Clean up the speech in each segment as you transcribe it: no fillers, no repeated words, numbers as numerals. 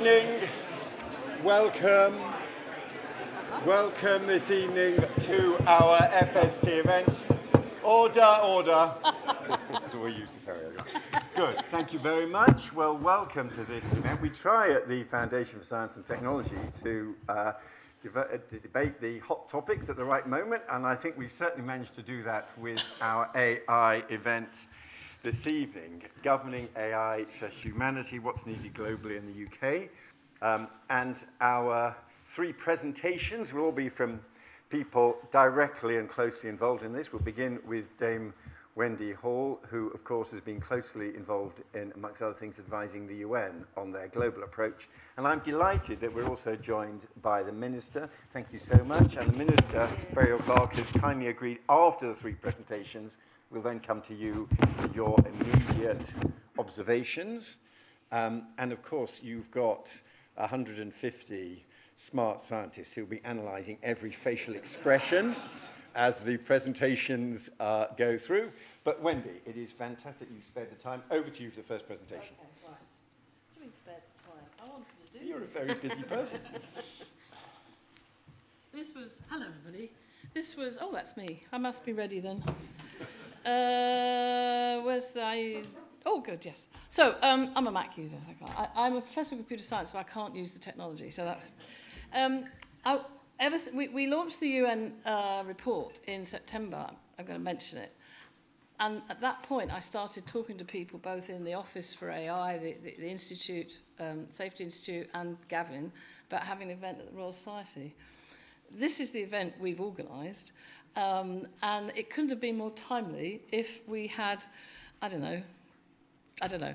evening. Welcome this evening to our FST event. Order. That's what we're used to, Feryal. Good, thank you very much. Well, welcome to this event. We try at the Foundation for Science and Technology to debate the hot topics at the right moment, and I think we've certainly managed to do that with our AI event this evening, Governing AI for Humanity, What's Needed Globally in the UK. And our three presentations will all be from people directly and closely involved in this. We'll begin with Dame Wendy Hall, who, of course, has been closely involved in, amongst other things, advising the UN on their global approach. And I'm delighted that we're also joined by the Minister. Thank you so much. And the Minister, Feryal, has kindly agreed after the three presentations. We'll then come to you for your immediate observations. And, of course, you've got 150 smart scientists who will be analysing every facial expression as the presentations go through. But Wendy, it is fantastic you've spared the time. Over to you for the first presentation. Okay, right. What do you mean spared the time? I wanted to do You're a very busy person. Hello everybody. Oh, that's me. I must be ready then. Oh, good, yes. So, I'm a Mac user. I'm a professor of computer science, so I can't use the technology. So that's... we launched the UN report in September. I'm going to mention it. And at that point, I started talking to people both in the Office for AI, the Institute, Safety Institute, and Gavin, about having an event at the Royal Society. This is the event we've organised, and it couldn't have been more timely if we had,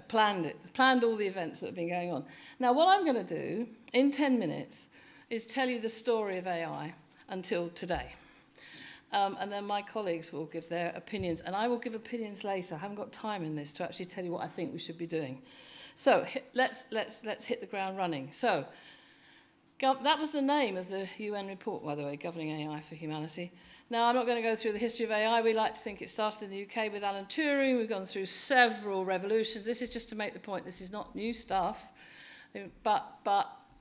planned all the events that have been going on. Now, what I'm going to do in 10 minutes is tell you the story of AI until today. And then my colleagues will give their opinions, and I will give opinions later. I haven't got time in this to actually tell you what I think we should be doing. So let's hit the ground running. So that was the name of the UN report, by the way, Governing AI for Humanity. Now, I'm not going to go through the history of AI. We like to think it started in the UK with Alan Turing. We've gone through several revolutions. This is just to make the point, this is not new stuff. But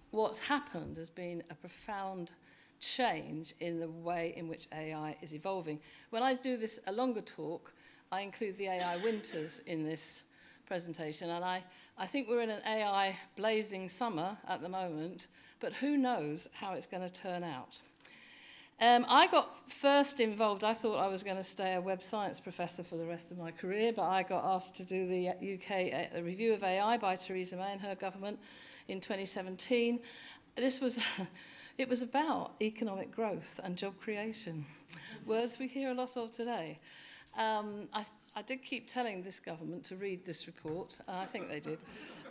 what's happened has been a profound change in the way in which AI is evolving. When I do a longer talk, I include the AI winters in this presentation, and I think we're in an AI blazing summer at the moment, but who knows how it's going to turn out. I got first involved. I thought I was going to stay a web science professor for the rest of my career, but I got asked to do the UK review of AI by Theresa May and her government in 2017. It was about economic growth and job creation, words we hear a lot of today. I did keep telling this government to read this report, and I think they did.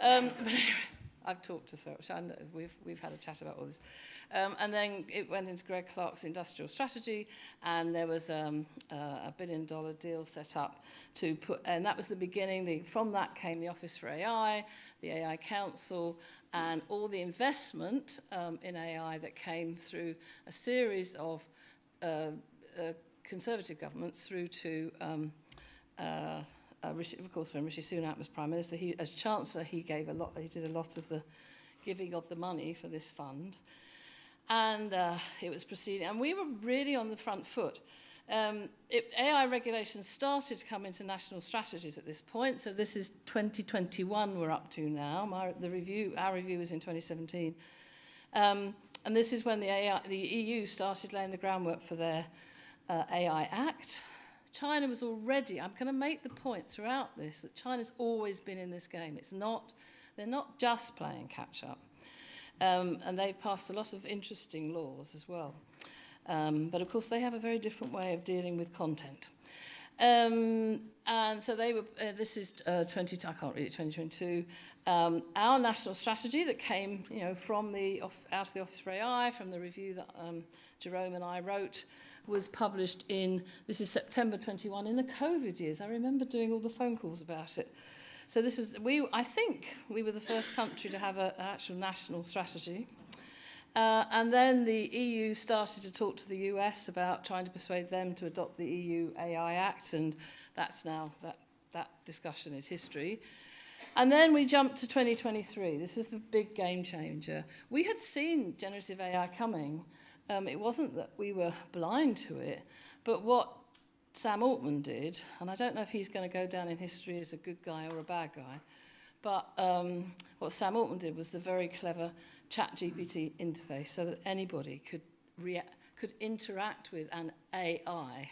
But anyway, I've talked to Feryal. We've had a chat about all this. And then it went into Greg Clark's industrial strategy, and there was a $1 billion deal set up to put, and that was the beginning. From that came the Office for AI, the AI Council, and all the investment in AI that came through a series of conservative governments through to, of course, when Rishi Sunak was Prime Minister, as Chancellor, he did a lot of the giving of the money for this fund. And it was proceeding, and we were really on the front foot. AI regulations started to come into national strategies at this point, so this is 2021 we're up to now. Our review was in 2017. And this is when the EU started laying the groundwork for their AI Act. China was already, I'm going to make the point throughout this, that China's always been in this game. They're not just playing catch-up. And they've passed a lot of interesting laws as well. But of course, they have a very different way of dealing with content. And so they were, this is 2022, our national strategy that came from out of the Office for AI, from the review that Jerome and I wrote, was published this is September 21, in the COVID years. I remember doing all the phone calls about it. So this was, I think we were the first country to have an actual national strategy. And then the EU started to talk to the US about trying to persuade them to adopt the EU AI Act, and that's now, that discussion is history. And then we jumped to 2023. This was the big game changer. We had seen generative AI coming. It wasn't that we were blind to it, but what Sam Altman did, and I don't know if he's going to go down in history as a good guy or a bad guy, but what Sam Altman did was the very clever ChatGPT interface so that anybody could interact with an AI.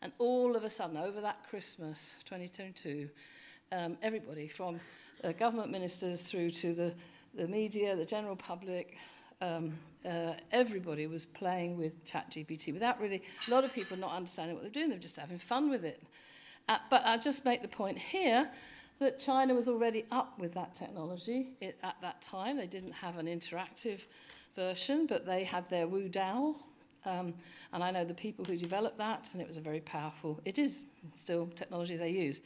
And all of a sudden, over that Christmas 2022, everybody from government ministers through to the media, the general public, everybody was playing with ChatGPT without really, a lot of people not understanding what they're doing. They were just having fun with it. But I'll just make the point here that China was already up with that technology at that time. They didn't have an interactive version, but they had their Wu Dao. And I know the people who developed that, and it was a very powerful, it is still technology they use.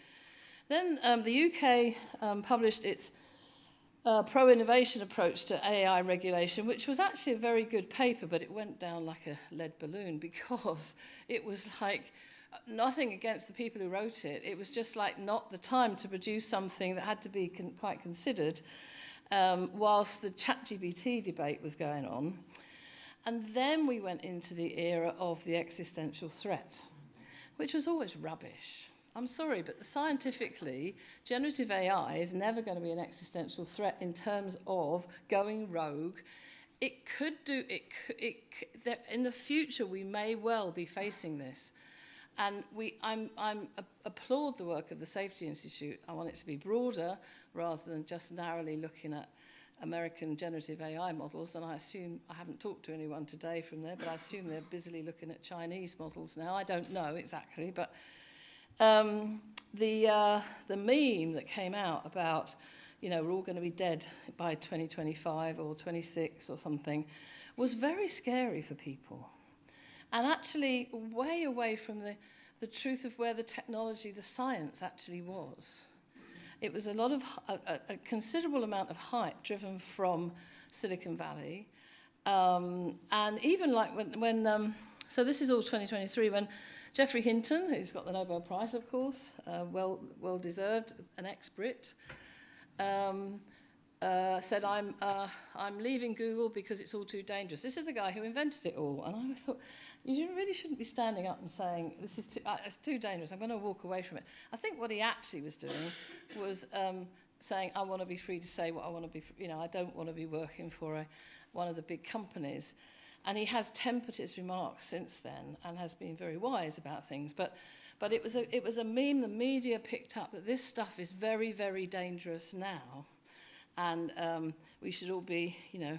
Then the UK published its pro-innovation approach to AI regulation, which was actually a very good paper, but it went down like a lead balloon because it was like nothing against the people who wrote it. It was just like not the time to produce something that had to be quite considered whilst the ChatGPT debate was going on. And then we went into the era of the existential threat, which was always rubbish. I'm sorry, but scientifically, generative AI is never going to be an existential threat in terms of going rogue. It could do, in the future, we may well be facing this. And I applaud the work of the Safety Institute. I want it to be broader rather than just narrowly looking at American generative AI models, and I assume, I haven't talked to anyone today from there, but I assume they're busily looking at Chinese models now. I don't know exactly, but the meme that came out about, you know, we're all going to be dead by 2025 or 26 or something was very scary for people, and actually way away from the truth of where the technology, the science actually was. It was a lot of a considerable amount of hype driven from Silicon Valley, and even like when so this is all 2023 when Geoffrey Hinton, who's got the Nobel Prize, of course, well deserved, an ex-Brit, said I'm leaving Google because it's all too dangerous. This is the guy who invented it all, and I thought, you really shouldn't be standing up and saying, this is it's too dangerous, I'm going to walk away from it. I think what he actually was doing was saying, I want to be free to say what I want to be, you know, I don't want to be working for one of the big companies. And he has tempered his remarks since then and has been very wise about things. But it was a meme the media picked up that this stuff is very, very dangerous now. And we should all be, you know,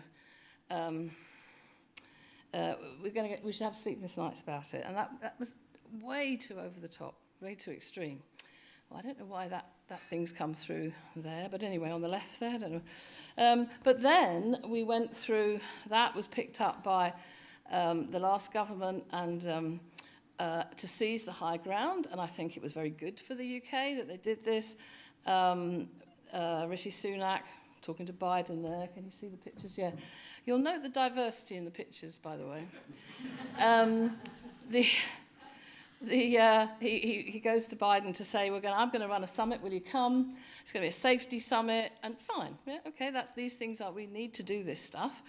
we should have sleepless nights about it. And that was way too over the top, way too extreme. Well, I don't know why that thing's come through there, but anyway, on the left there, I don't know. But then we went through, that was picked up by the last government and to seize the high ground, and I think it was very good for the UK that they did this. Rishi Sunak talking to Biden there, can you see the pictures? Yeah. You'll note the diversity in the pictures, by the way. He goes to Biden to say, I'm going to run a summit, will you come? It's going to be a safety summit, and fine, yeah, okay, these things we need to do this stuff.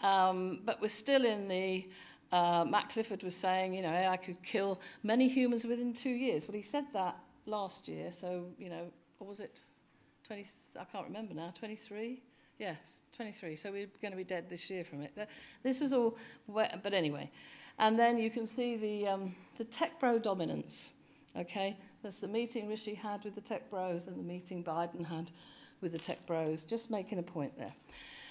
But we're still in the, Matt Clifford was saying, you know, AI could kill many humans within 2 years. Well, he said that last year, so, you know, what was it, 20, I can't remember now, 23? Yes, 23, so we're going to be dead this year from it. This was all, but anyway. And then you can see the tech bro dominance, okay? That's the meeting Rishi had with the tech bros and the meeting Biden had with the tech bros, just making a point there.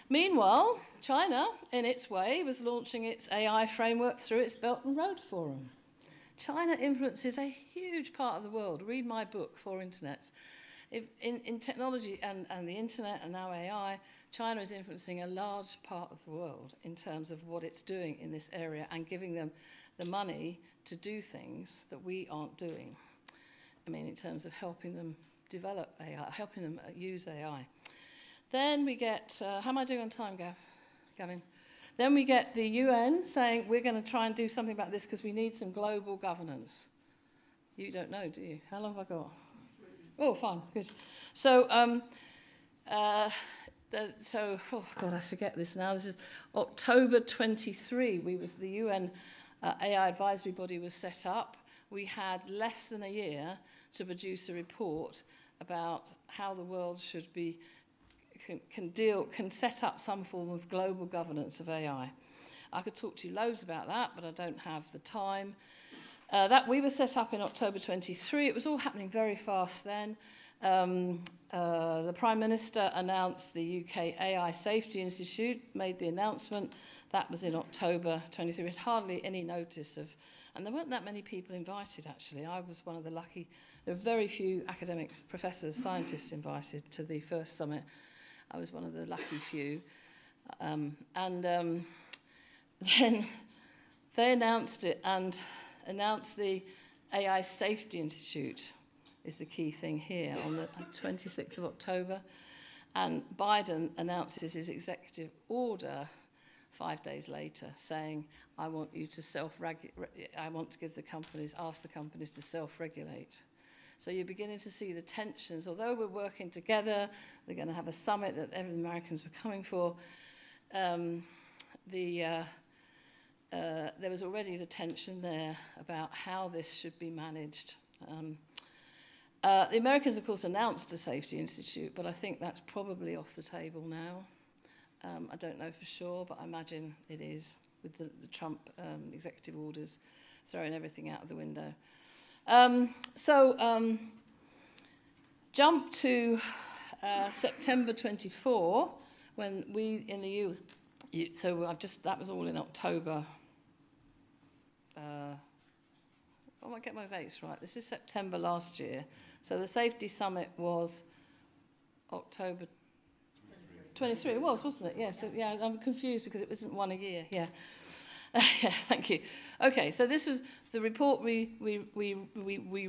Meanwhile, China, in its way, was launching its AI framework through its Belt and Road Forum. China influences a huge part of the world. Read my book, 4 Internets. In technology and the internet and now AI, China is influencing a large part of the world in terms of what it's doing in this area and giving them the money to do things that we aren't doing. I mean, in terms of helping them develop AI, helping them use AI. Then we get, how am I doing on time, Gavin? Then we get the UN saying, we're going to try and do something about this because we need some global governance. You don't know, do you? How long have I got? Oh, fine, good. So Oh God, I forget this now. This is October 23. The UN AI advisory body was set up. We had less than a year to produce a report about how the world should be, can set up some form of global governance of AI. I could talk to you loads about that, but I don't have the time. That we were set up in October 23. It was all happening very fast then. The Prime Minister announced the UK AI Safety Institute, made the announcement. That was in October 23. We had hardly any notice of, and there weren't that many people invited, actually. I was one of the lucky, there were very few academics, professors, scientists invited to the first summit. I was one of the lucky few. Then they announced it and announced the AI Safety Institute is the key thing here on the 26th of October. And Biden announces his executive order 5 days later saying, I want you to ask the companies to self-regulate. So you're beginning to see the tensions. Although we're working together, we're going to have a summit that every Americans were coming for, there was already the tension there about how this should be managed. The Americans, of course, announced a safety institute, but I think that's probably off the table now. I don't know for sure, but I imagine it is, with the Trump executive orders throwing everything out of the window. Jump to September 24, when we in the that was all in October. I might get my dates right. This is September last year. So the safety summit was October 23. It was, wasn't it? Yeah. So yeah, I'm confused because it wasn't one a year. Yeah. Yeah. Thank you. Okay. So this was the report we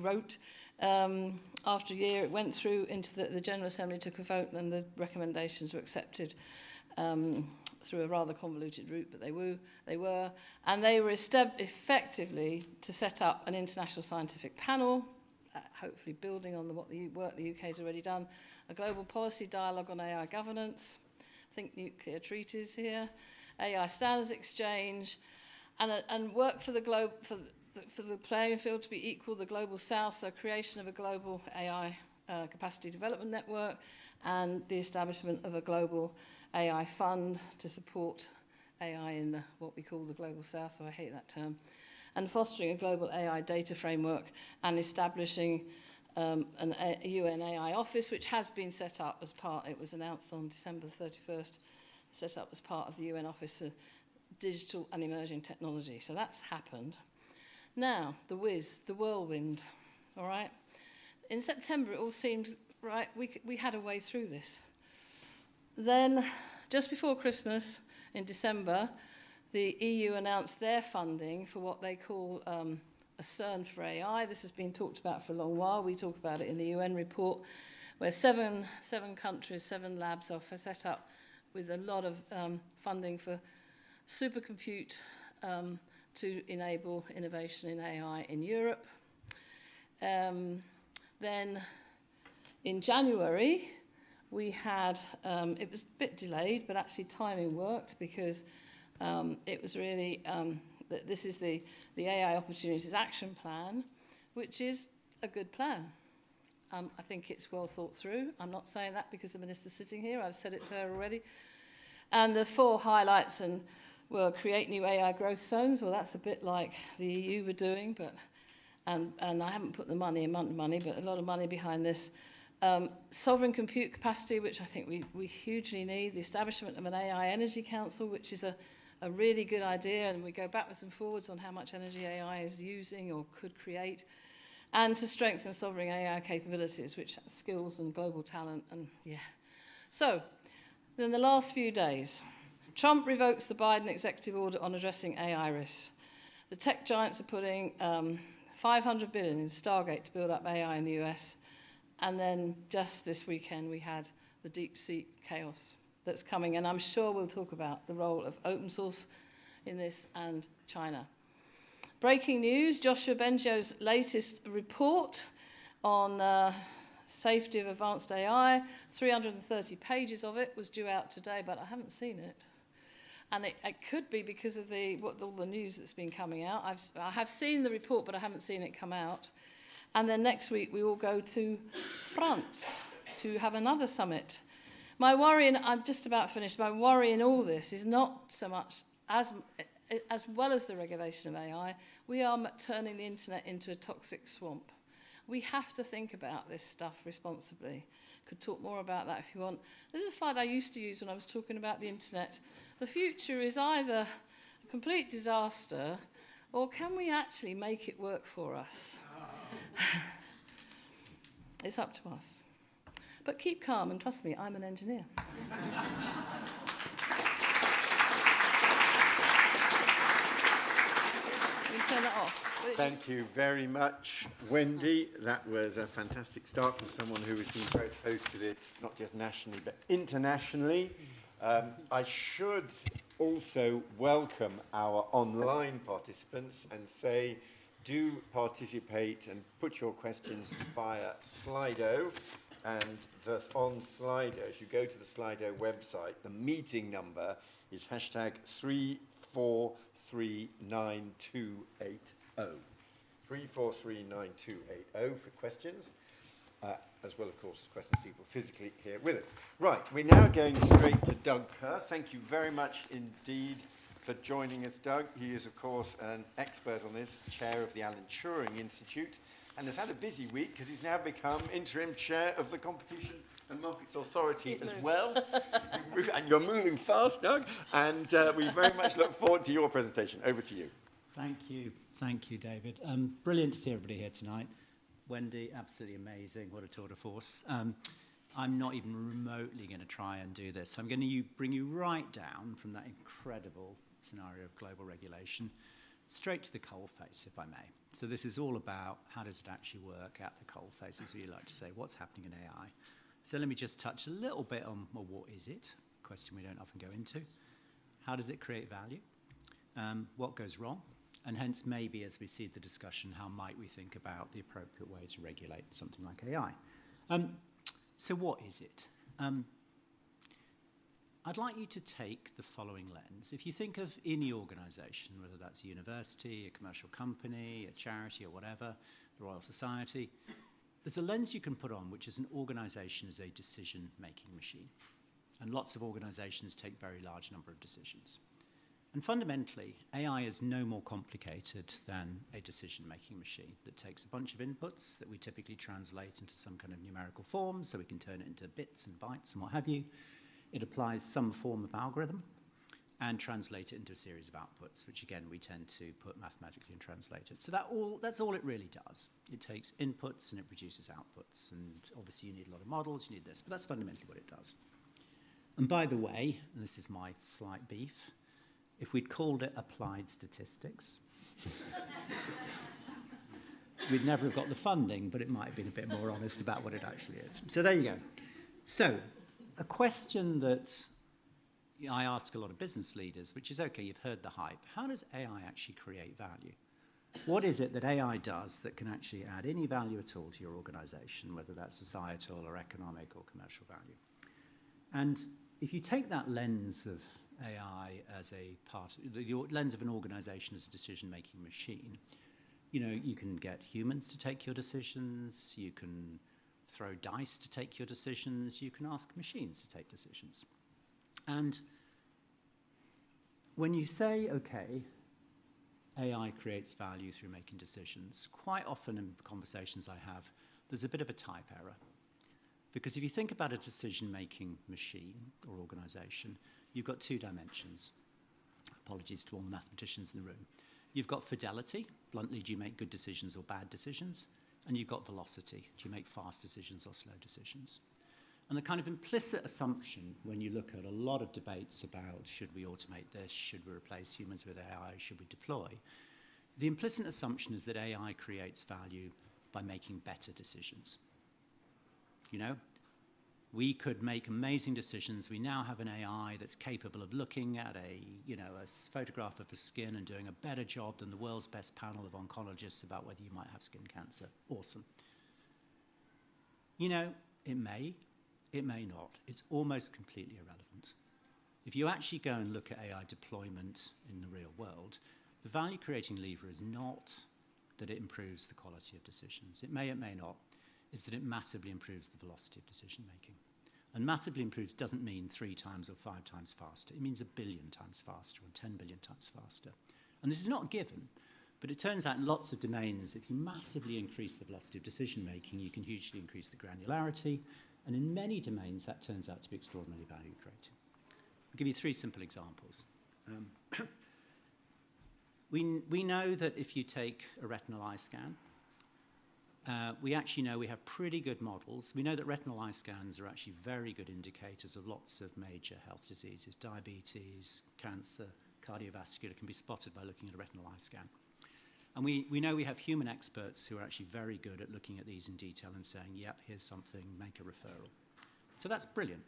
wrote after a year. It went through into the General Assembly, took a vote, and the recommendations were accepted through a rather convoluted route, but they were, and they were effectively to set up an international scientific panel, hopefully building on the work the UK has already done, a global policy dialogue on AI governance, think nuclear treaties here, AI standards exchange, and work for the globe for the playing field to be equal, the global south, so creation of a global AI capacity development network, and the establishment of a global AI fund to support AI in what we call the global south, so I hate that term, and fostering a global AI data framework and establishing a UN AI office, which has been set up as part, it was announced on December 31st, set up as part of the UN Office for Digital and Emerging Technology. So that's happened. Now, the whirlwind, all right? In September, it all seemed, right, we had a way through this. Then, just before Christmas, in December, the EU announced their funding for what they call a CERN for AI. This has been talked about for a long while. We talk about it in the UN report, where seven countries, 7 labs are set up with a lot of funding for supercompute to enable innovation in AI in Europe. Then, in January, we had, it was a bit delayed, but actually timing worked because it was really, this is the AI Opportunities Action Plan, which is a good plan. I think it's well thought through. I'm not saying that because the minister's sitting here. I've said it to her already. And the 4 highlights were create new AI growth zones. Well, that's a bit like the EU were doing, but and I haven't put the money, but a lot of money behind this. Sovereign compute capacity, which I think we hugely need. The establishment of an AI Energy Council, which is a really good idea, and we go backwards and forwards on how much energy AI is using or could create. And to strengthen sovereign AI capabilities, which has skills and global talent, and yeah. So, then the last few days, Trump revokes the Biden executive order on addressing AI risks. The tech giants are putting $500 billion in Stargate to build up AI in the US. And then just this weekend, we had the DeepSeek chaos that's coming. And I'm sure we'll talk about the role of open source in this and China. Breaking news, Joshua Bengio's latest report on Safety of Advanced AI. 330 pages of it was due out today, but I haven't seen it. And it could be because of all the news that's been coming out. I have seen the report, but I haven't seen it come out. And then next week we will go to France to have another summit. My worry, and I'm just about finished, my worry in all this is not so much as well as the regulation of AI, we are turning the internet into a toxic swamp. We have to think about this stuff responsibly. Could talk more about that if you want. This is a slide I used to use when I was talking about the internet. The future is either a complete disaster, or can we actually make it work for us? It's up to us. But keep calm, and trust me, I'm an engineer. You can turn it off. Thank you very much, Wendy. That was a fantastic start from someone who has been very close to this, not just nationally, but internationally. I should also welcome our online participants and say, do participate and put your questions via Slido. And thus on Slido, if you go to the Slido website, the meeting number is hashtag 343928. 343928 for questions, as well, of course, as questions people physically here with us. Right, we're now going straight to Doug Kerr. Thank you very much indeed for joining us, Doug. He is, of course, an expert on this, chair of the Alan Turing Institute, and has had a busy week because he's now become interim chair of the Competition and Markets Authority as well. And you're moving fast, Doug, and we very much look forward to your presentation. Over to you. Thank you, David. Brilliant to see everybody here tonight. Wendy, absolutely amazing. What a tour de force. I'm not even remotely going to try and do this. I'm going to bring you right down from that incredible scenario of global regulation straight to the coalface, if I may. So this is all about how does it actually work at the coalface, as we like to say, what's happening in AI. So let me just touch a little bit on, well, what is it? A question we don't often go into. How does it create value? What goes wrong? And hence, maybe as we see the discussion, how might we think about the appropriate way to regulate something like AI? So what is it? I'd like you to take the following lens. If you think of any organisation, whether that's a university, a commercial company, a charity or whatever, the Royal Society, there's a lens you can put on which is an organisation as a decision-making machine. And lots of organisations take very large number of decisions. And fundamentally, AI is no more complicated than a decision-making machine that takes a bunch of inputs that we typically translate into some kind of numerical form, so we can turn it into bits and bytes and what have you. It applies some form of algorithm and translate it into a series of outputs, which again, we tend to put mathematically and translate it. So that's all it really does. It takes inputs and it produces outputs. And obviously you need a lot of models, you need this, but that's fundamentally what it does. And by the way, and this is my slight beef, if we'd called it applied statistics, we'd never have got the funding, but it might have been a bit more honest about what it actually is. So there you go. So a question that I ask a lot of business leaders, which is, okay, you've heard the hype. How does AI actually create value? What is it that AI does that can actually add any value at all to your organization, whether that's societal or economic or commercial value? And if you take that lens of AI as a part, the lens of an organization as a decision-making machine, you know, you can get humans to take your decisions, you can throw dice to take your decisions, you can ask machines to take decisions. And when you say, okay, AI creates value through making decisions, quite often in conversations I have, there's a bit of a type error. Because if you think about a decision-making machine or organization, you've got two dimensions. Apologies to all the mathematicians in the room. You've got fidelity, bluntly, do you make good decisions or bad decisions? And you've got velocity, do you make fast decisions or slow decisions? And the kind of implicit assumption when you look at a lot of debates about should we automate this, should we replace humans with AI, should we deploy, the implicit assumption is that AI creates value by making better decisions. You know, we could make amazing decisions. We now have an AI that's capable of looking at a photograph of the skin and doing a better job than the world's best panel of oncologists about whether you might have skin cancer. Awesome. You know, it may not. It's almost completely irrelevant. If you actually go and look at AI deployment in the real world, the value-creating lever is not that it improves the quality of decisions. It may not. It's that it massively improves the velocity of decision-making. And massively improves doesn't mean 3 times or 5 times faster. It means 1 billion times faster or 10 billion times faster. And this is not a given, but it turns out in lots of domains, if you massively increase the velocity of decision-making, you can hugely increase the granularity. And in many domains, that turns out to be extraordinarily value-creating. I'll give you 3 simple examples. We know that if you take a retinal eye scan, we actually know we have pretty good models. We know that retinal eye scans are actually very good indicators of lots of major health diseases. Diabetes, cancer, cardiovascular can be spotted by looking at a retinal eye scan. And we know we have human experts who are actually very good at looking at these in detail and saying, yep, here's something, make a referral. So that's brilliant.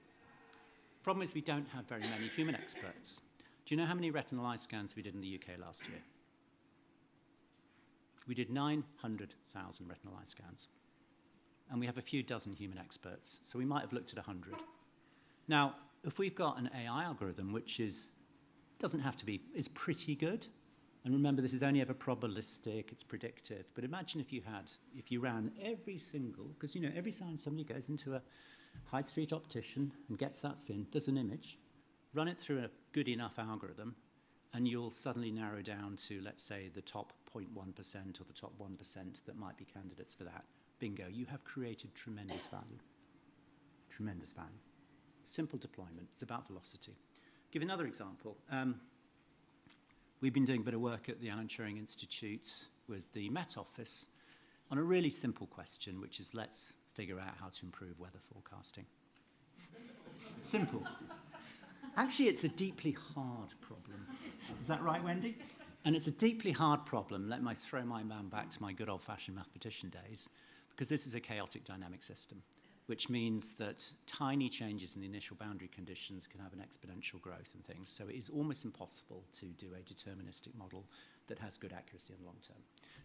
Problem is we don't have very many human experts. Do you know how many retinal eye scans we did in the UK last year? We did 900,000 retinal eye scans. And we have a few dozen human experts, so we might have looked at 100. Now, if we've got an AI algorithm which doesn't have to be, is pretty good, and remember this is only ever probabilistic, it's predictive, but imagine if you ran every single, because you know, every time somebody goes into a high street optician and gets that thin, there's an image, run it through a good enough algorithm, and you'll suddenly narrow down to, let's say, the top 0.1% or the top 1% that might be candidates for that. Bingo, you have created tremendous value. Tremendous value. Simple deployment, it's about velocity. Give another example. We've been doing a bit of work at the Alan Turing Institute with the Met Office on a really simple question, which is let's figure out how to improve weather forecasting. Simple. Actually, it's a deeply hard problem. Is that right, Wendy? And it's a deeply hard problem. Let me throw my man back to my good old-fashioned mathematician days, because this is a chaotic dynamic system, which means that tiny changes in the initial boundary conditions can have an exponential growth and things. So it is almost impossible to do a deterministic model that has good accuracy in the long term.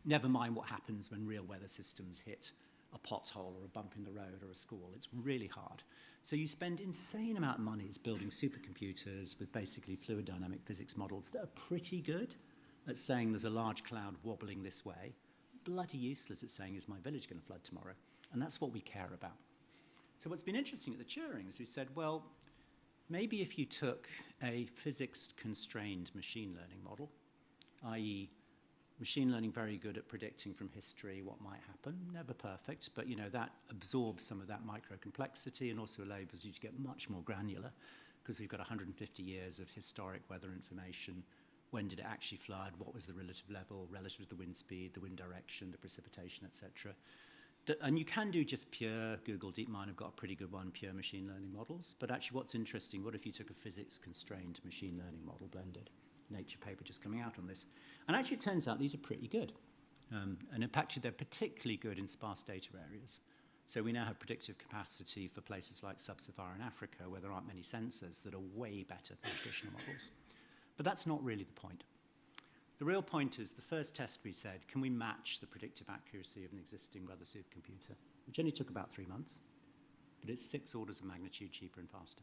Never mind what happens when real weather systems hit a pothole or a bump in the road or a squall. It's really hard. So you spend insane amount of money building supercomputers with basically fluid dynamic physics models that are pretty good at saying there's a large cloud wobbling this way. Bloody useless at saying, is my village going to flood tomorrow? And that's what we care about. So what's been interesting at the Turing is we said, well, maybe if you took a physics-constrained machine learning model, i.e. machine learning very good at predicting from history what might happen, never perfect, but you know, that absorbs some of that micro complexity and also enables you to get much more granular because we've got 150 years of historic weather information. When did it actually flood? What was the relative level, relative to the wind speed, the wind direction, the precipitation, etc. And you can do just pure, Google DeepMind have got a pretty good one, pure machine learning models. But actually what's interesting, what if you took a physics-constrained machine learning model blended? Nature paper just coming out on this. And actually it turns out these are pretty good. And in fact, they're particularly good in sparse data areas. So we now have predictive capacity for places like sub-Saharan Africa where there aren't many sensors that are way better than traditional models. But that's not really the point. The real point is the first test we said, can we match the predictive accuracy of an existing weather supercomputer? Which only took about 3 months, but it's 6 orders of magnitude cheaper and faster,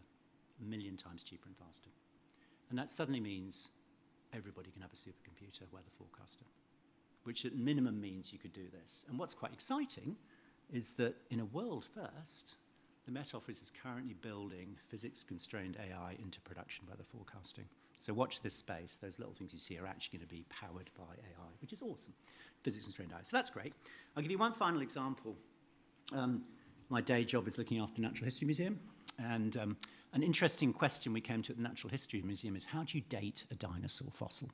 1 million times cheaper and faster. And that suddenly means everybody can have a supercomputer weather forecaster, which at minimum means you could do this. And what's quite exciting is that in a world first, the Met Office is currently building physics-constrained AI into production weather forecasting. So watch this space. Those little things you see are actually going to be powered by AI, which is awesome. Physics-constrained AI. So that's great. I'll give you one final example. My day job is looking after the Natural History Museum. And an interesting question we came to at the Natural History Museum is how do you date a dinosaur fossil?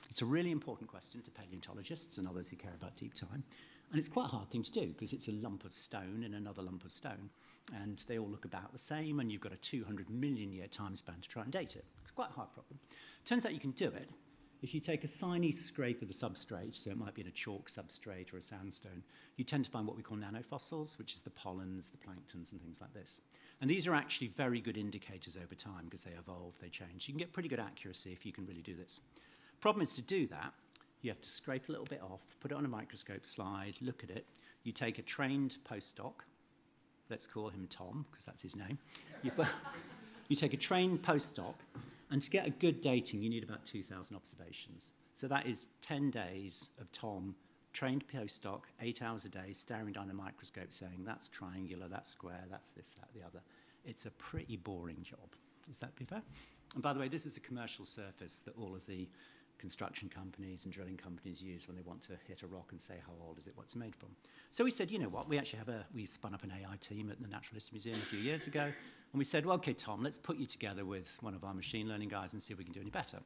It's a really important question to paleontologists and others who care about deep time. And it's quite a hard thing to do because it's a lump of stone in another lump of stone. And they all look about the same, and you've got a 200 million year time span to try and date it. It's quite a hard problem. Turns out you can do it if you take a tiny scrape of the substrate, so it might be in a chalk substrate or a sandstone, you tend to find what we call nanofossils, which is the pollens, the planktons, and things like this. And these are actually very good indicators over time because they evolve, they change. You can get pretty good accuracy if you can really do this. Problem is to do that, you have to scrape a little bit off, put it on a microscope slide, look at it. You take a trained postdoc, let's call him Tom, because that's his name. You take a trained postdoc, and to get a good dating, you need about 2,000 observations. So that is 10 days of Tom, trained postdoc, 8 hours a day, staring down a microscope saying, that's triangular, that's square, that's this, that, the other. It's a pretty boring job. Does that be fair? And by the way, this is a commercial surface that all of the construction companies and drilling companies use when they want to hit a rock and say, how old is it, what's it made from? So we said, you know what, we spun up an AI team at the Natural History Museum a few years ago, and we said, well, okay, Tom, let's put you together with one of our machine learning guys and see if we can do any better.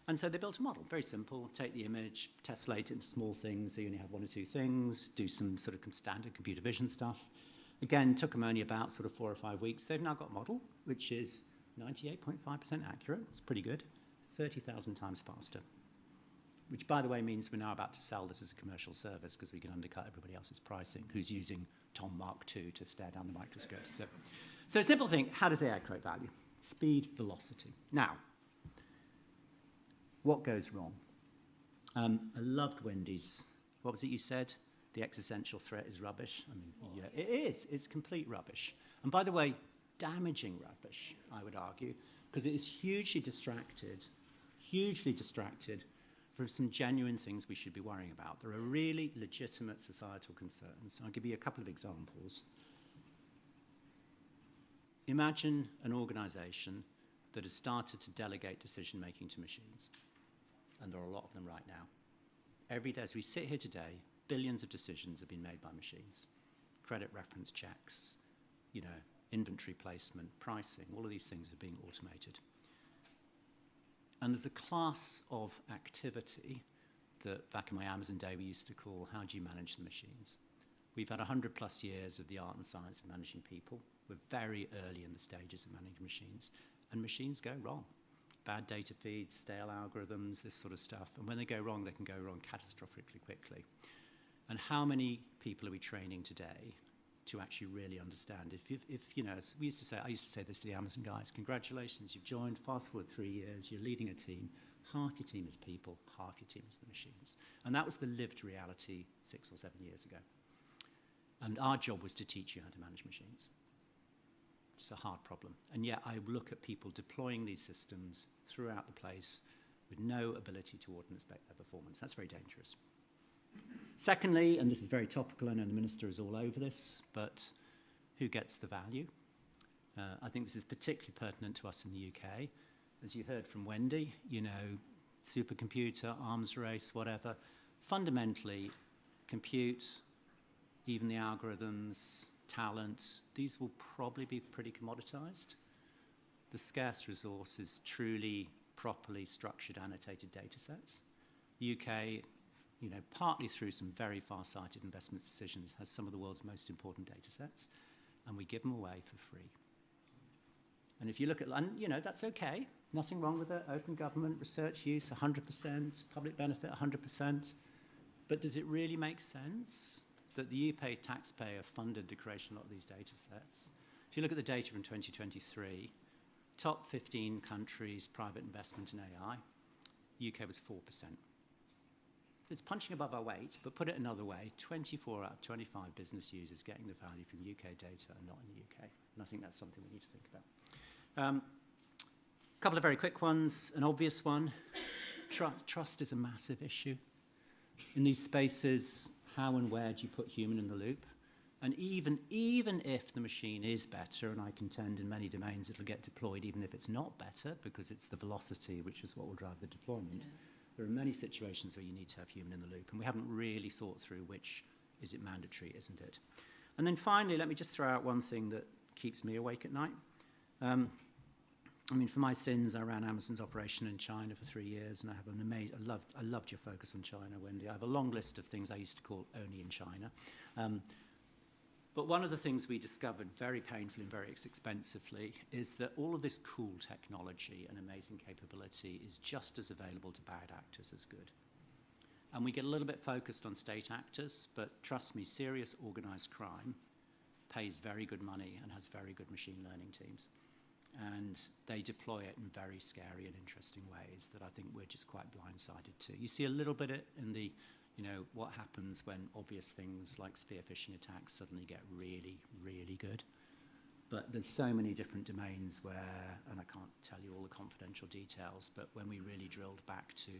And so they built a model, very simple, take the image, tessellate it into small things, so you only have 1 or 2 things, do some sort of standard computer vision stuff. Again, took them only about sort of 4 or 5 weeks. They've now got a model, which is 98.5% accurate, it's pretty good, 30,000 times faster. Which, by the way, means we're now about to sell this as a commercial service because we can undercut everybody else's pricing who's using Tom Mark II to stare down the microscopes. So a simple thing, how does AI create value? Speed, velocity. Now, what goes wrong? I loved Wendy's, what was it you said? The existential threat is rubbish. I mean, yeah, it is. It's complete rubbish. And by the way, damaging rubbish, I would argue, because it is hugely distracted from some genuine things we should be worrying about. There are really legitimate societal concerns. I'll give you a couple of examples. Imagine an organization that has started to delegate decision-making to machines. And there are a lot of them right now. Every day, as we sit here today, billions of decisions have been made by machines. Credit reference checks, inventory placement, pricing, all of these things are being automated. And there's a class of activity that back in my Amazon day we used to call, how do you manage the machines? We've had 100+ years of the art and science of managing people. We're very early in the stages of managing machines, and machines go wrong. Bad data feeds, stale algorithms, this sort of stuff. And when they go wrong, they can go wrong catastrophically quickly. And how many people are we training today to actually really understand? As we used to say, I used to say this to the Amazon guys, congratulations, you've joined, fast forward 3 years, you're leading a team. Half your team is people, half your team is the machines. And that was the lived reality 6 or 7 years ago. And our job was to teach you how to manage machines. It's a hard problem. And yet I look at people deploying these systems throughout the place with no ability to audit and inspect their performance. That's very dangerous. Secondly, and this is very topical, I know the Minister is all over this, but who gets the value? I think this is particularly pertinent to us in the UK. As you heard from Wendy, supercomputer, arms race, whatever. Fundamentally, compute, even the algorithms, talent, these will probably be pretty commoditized. The scarce resource is truly properly structured, annotated data sets. The UK, partly through some very far-sighted investment decisions, has some of the world's most important data sets, and we give them away for free. And if you look at, that's okay, nothing wrong with it, open government, research use, 100%, public benefit, 100%, but does it really make sense that the UK taxpayer funded the creation of a lot of these data sets? If you look at the data from 2023, top 15 countries, private investment in AI, UK was 4%. It's punching above our weight, but put it another way, 24 out of 25 business users getting the value from UK data and not in the UK. And I think that's something we need to think about. A couple of very quick ones. An obvious one, trust is a massive issue. In these spaces, how and where do you put human in the loop? And even if the machine is better, and I contend in many domains it'll get deployed even if it's not better, because it's the velocity which is what will drive the deployment. There are many situations where you need to have human in the loop, and we haven't really thought through which is it mandatory, isn't it? And then finally, let me just throw out one thing that keeps me awake at night. For my sins, I ran Amazon's operation in China for 3 years, and I have an amazing, I loved your focus on China, Wendy. I have a long list of things I used to call only in China. But one of the things we discovered very painfully and very expensively is that all of this cool technology and amazing capability is just as available to bad actors as good. And we get a little bit focused on state actors, but trust me, serious organized crime pays very good money and has very good machine learning teams. And they deploy it in very scary and interesting ways that I think we're just quite blindsided to. You see a little bit in the You know, what happens when obvious things like spear phishing attacks suddenly get really, really good? But there's so many different domains where, and I can't tell you all the confidential details, but when we really drilled back to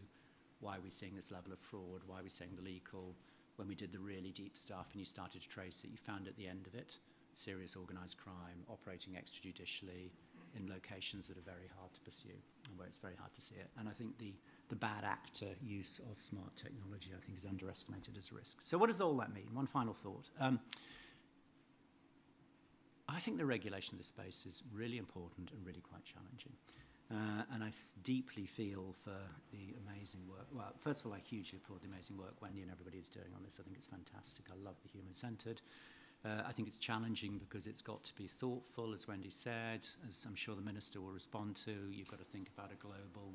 why we're seeing this level of fraud, why we're seeing the legal, when we did the really deep stuff and you started to trace it, you found at the end of it serious organised crime operating extrajudicially in locations that are very hard to pursue and where it's very hard to see it. And I think the bad actor use of smart technology, I think, is underestimated as a risk. So what does all that mean? One final thought. I think the regulation of this space is really important and really quite challenging. And I deeply feel for the amazing work. Well, first of all, I hugely applaud the amazing work Wendy and everybody is doing on this. I think it's fantastic. I love the human-centred. I think it's challenging because it's got to be thoughtful, as Wendy said, as I'm sure the Minister will respond to. You've got to think about a global,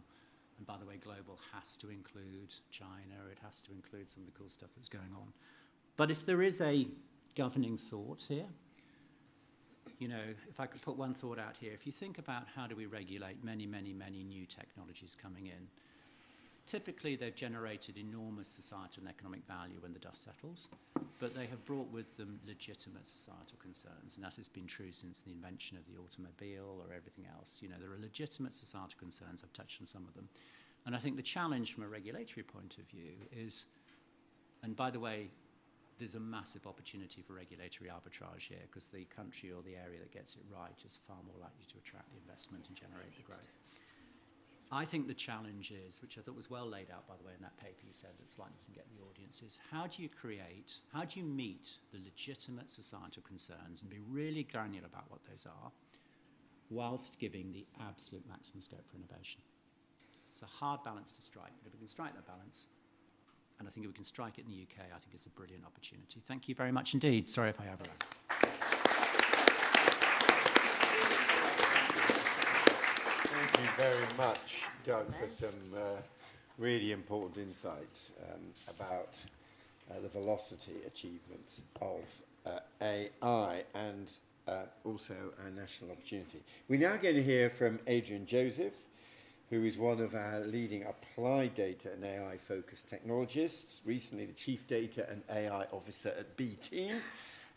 and by the way, global has to include China. It has to include some of the cool stuff that's going on. But if there is a governing thought here, you know, if I could put one thought out here, if you think about how do we regulate many, many, many new technologies coming in, typically they've generated enormous societal and economic value when the dust settles, but they have brought with them legitimate societal concerns, and as has been true since the invention of the automobile or everything else. You know, there are legitimate societal concerns. I've touched on some of them. And I think the challenge from a regulatory point of view is, and by the way, there's a massive opportunity for regulatory arbitrage here because the country or the area that gets it right is far more likely to attract the investment and generate the growth. I think the challenge is, which I thought was well laid out, by the way, in that paper you said that slightly can get the audience, is how do you meet the legitimate societal concerns and be really granular about what those are whilst giving the absolute maximum scope for innovation? It's a hard balance to strike, but if we can strike that balance, and I think if we can strike it in the UK, I think it's a brilliant opportunity. Thank you very much indeed. Sorry if I overlapped. Thank you very much, Doug, for some really important insights about the velocity achievements of AI and also our national opportunity. We're now going to hear from Adrian Joseph, who is one of our leading applied data and AI-focused technologists, recently the Chief Data and AI Officer at BT,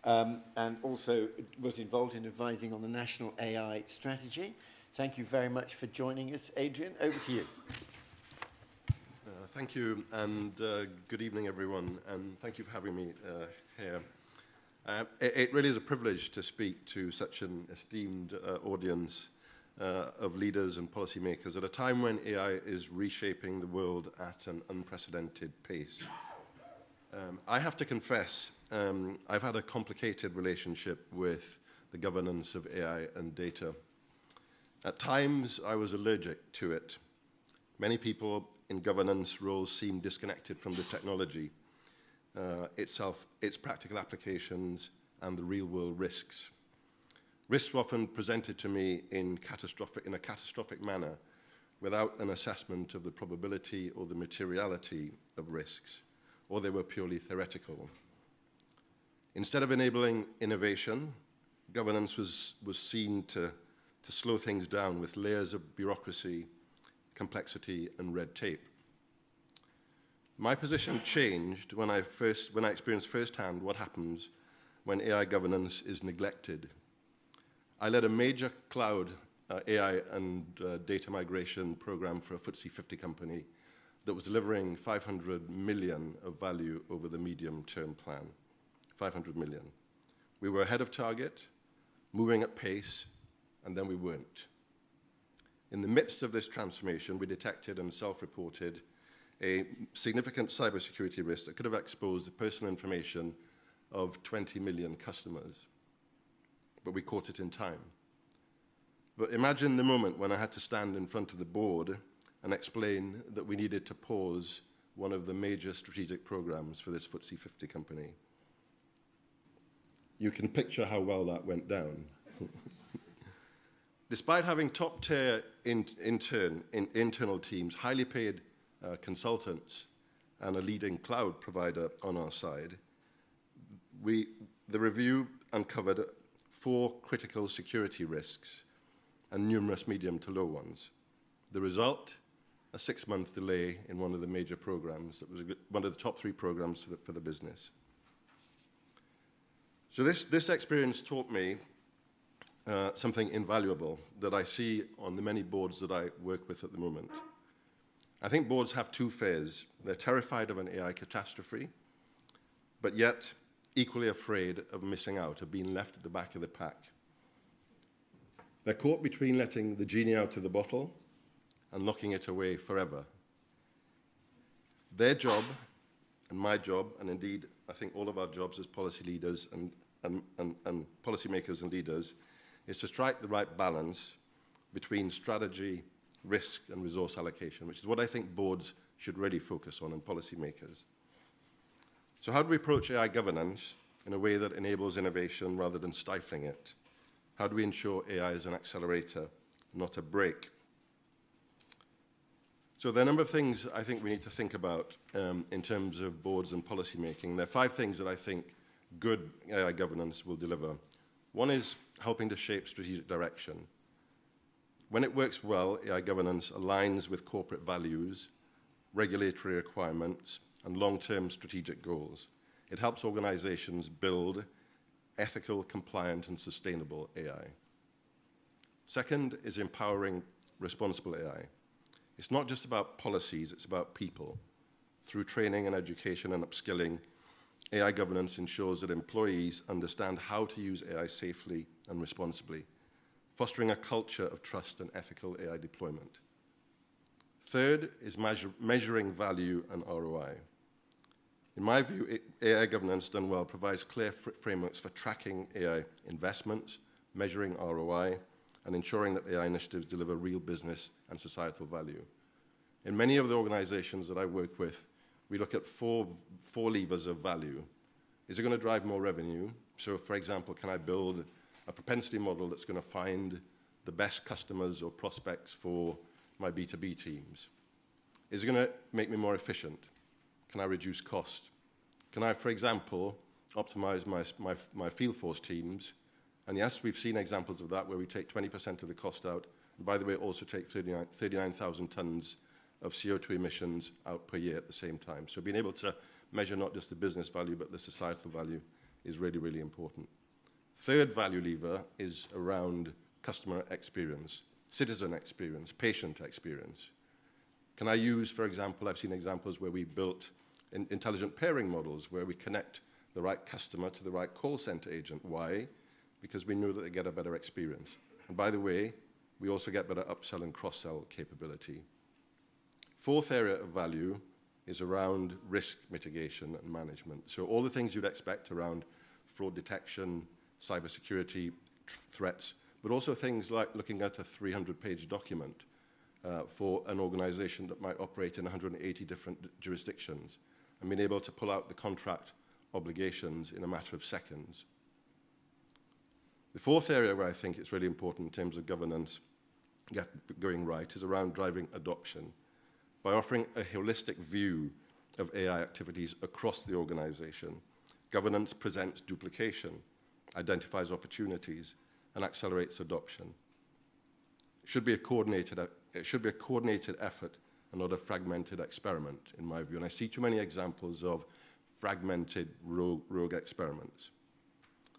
and also was involved in advising on the National AI Strategy. Thank you very much for joining us, Adrian. Over to you. Thank you, and good evening, everyone, and thank you for having me here. It really is a privilege to speak to such an esteemed audience of leaders and policymakers at a time when AI is reshaping the world at an unprecedented pace. I have to confess, I've had a complicated relationship with the governance of AI and data. At times, I was allergic to it. Many people in governance roles seem disconnected from the technology itself, its practical applications, and the real-world risks. Risks were often presented to me in a catastrophic manner without an assessment of the probability or the materiality of risks, or they were purely theoretical. Instead of enabling innovation, governance was seen to slow things down with layers of bureaucracy, complexity, and red tape. My position changed when I experienced firsthand what happens when AI governance is neglected. I led a major cloud AI and data migration program for a FTSE 50 company that was delivering 500 million of value over the medium-term plan. 500 million. We were ahead of target, moving at pace, and then we weren't. In the midst of this transformation, we detected and self-reported a significant cybersecurity risk that could have exposed the personal information of 20 million customers. But we caught it in time. But imagine the moment when I had to stand in front of the board and explain that we needed to pause one of the major strategic programs for this FTSE 50 company. You can picture how well that went down. Despite having top-tier internal teams, highly paid consultants, and a leading cloud provider on our side, the review uncovered 4 critical security risks and numerous medium to low ones. The result, a 6-month delay in one of the major programs that was one of the top 3 programs for the business. So this experience taught me something invaluable that I see on the many boards that I work with at the moment. I think boards have 2 fears. They're terrified of an AI catastrophe, but yet equally afraid of missing out, of being left at the back of the pack. They're caught between letting the genie out of the bottle and locking it away forever. Their job, and my job, and indeed I think all of our jobs as policy leaders and policymakers and leaders, is to strike the right balance between strategy, risk, and resource allocation, which is what I think boards should really focus on, and policymakers. So how do we approach AI governance in a way that enables innovation rather than stifling it? How do we ensure AI is an accelerator, not a brake? So there are a number of things I think we need to think about in terms of boards and policy making. There are 5 things that I think good AI governance will deliver. One is helping to shape strategic direction. When it works well, AI governance aligns with corporate values, regulatory requirements, and long-term strategic goals. It helps organizations build ethical, compliant, and sustainable AI. Second is empowering responsible AI. It's not just about policies, it's about people. Through training and education and upskilling, AI governance ensures that employees understand how to use AI safely and responsibly, fostering a culture of trust and ethical AI deployment. Third is measuring value and ROI. In my view, AI governance done well provides clear frameworks for tracking AI investments, measuring ROI, and ensuring that AI initiatives deliver real business and societal value. In many of the organizations that I work with, we look at four levers of value. Is it going to drive more revenue? So, for example, can I build a propensity model that's going to find the best customers or prospects for my B2B teams? Is it going to make me more efficient? Can I reduce cost? Can I, for example, optimize my field force teams? And yes, we've seen examples of that where we take 20% of the cost out. And by the way, also take 39,000 tons of CO2 emissions out per year at the same time. So being able to measure not just the business value, but the societal value is really, really important. Third value lever is around customer experience, citizen experience, patient experience. Can I use, for example, I've seen examples where we built intelligent pairing models where we connect the right customer to the right call center agent. Why? Because we know that they get a better experience. And by the way, we also get better upsell and cross-sell capability. Fourth area of value is around risk mitigation and management. So all the things you'd expect around fraud detection, cybersecurity threats, but also things like looking at a 300-page document for an organization that might operate in 180 different jurisdictions and being able to pull out the contract obligations in a matter of seconds. The fourth area where I think it's really important in terms of governance going right is around driving adoption. By offering a holistic view of AI activities across the organization, governance presents duplication, identifies opportunities, and accelerates adoption. It should be a coordinated effort and not a fragmented experiment, in my view. And I see too many examples of fragmented rogue experiments.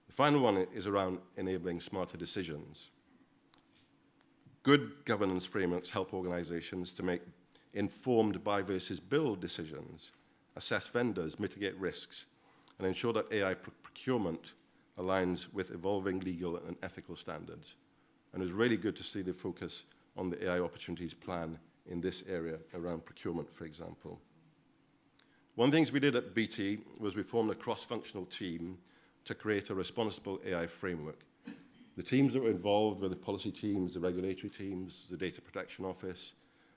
The final one is around enabling smarter decisions. Good governance frameworks help organizations to make informed buy versus build decisions, assess vendors, mitigate risks, and ensure that AI procurement aligns with evolving legal and ethical standards. And it's really good to see the focus on the AI opportunities plan in this area around procurement, for example. One of the things we did at BT was we formed a cross-functional team to create a responsible AI framework. The teams that were involved were the policy teams, the regulatory teams, the data protection office,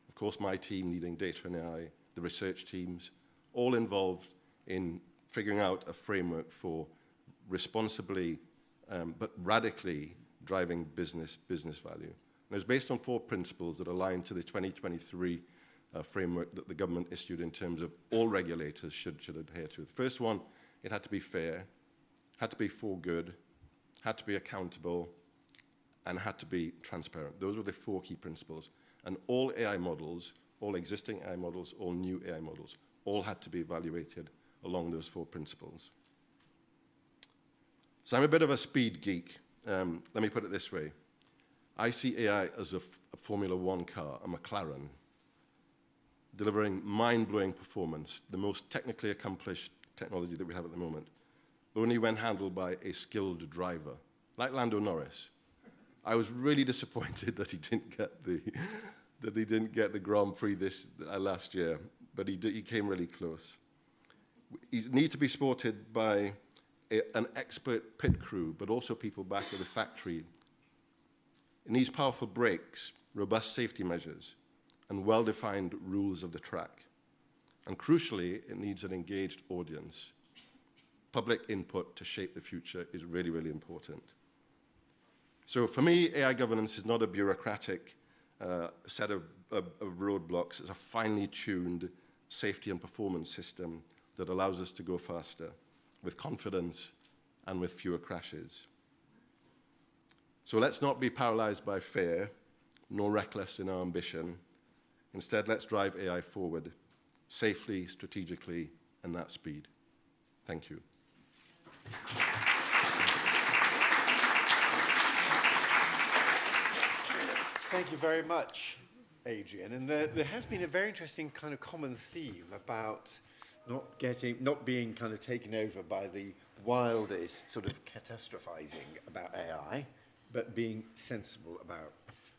of course my team leading data and AI, the research teams, all involved in figuring out a framework for responsibly but radically driving business value. And it was based on 4 principles that align to the 2023 framework that the government issued in terms of all regulators should adhere to. The first one, it had to be fair, had to be for good, had to be accountable, and had to be transparent. Those were the 4 key principles. And all AI models all existing AI models, all new AI models, all had to be evaluated along those 4 principles. So I'm a bit of a speed geek. Let me put it this way. I see AI as a Formula One car, a McLaren, delivering mind-blowing performance, the most technically accomplished technology that we have at the moment, only when handled by a skilled driver, like Lando Norris. I was really disappointed that he didn't get the Grand Prix last year, but he came really close. He needs to be supported by an expert pit crew, but also people back at the factory. It needs powerful brakes, robust safety measures, and well-defined rules of the track. And crucially, it needs an engaged audience. Public input to shape the future is really, really important. So for me, AI governance is not a bureaucratic set of roadblocks. It's a finely tuned safety and performance system that allows us to go faster with confidence and with fewer crashes. So let's not be paralyzed by fear, nor reckless in our ambition. Instead, let's drive AI forward safely, strategically, and at speed. Thank you. Thank you very much, Adrian. And there has been a very interesting kind of common theme about not being kind of taken over by the wildest sort of catastrophizing about AI, but being sensible about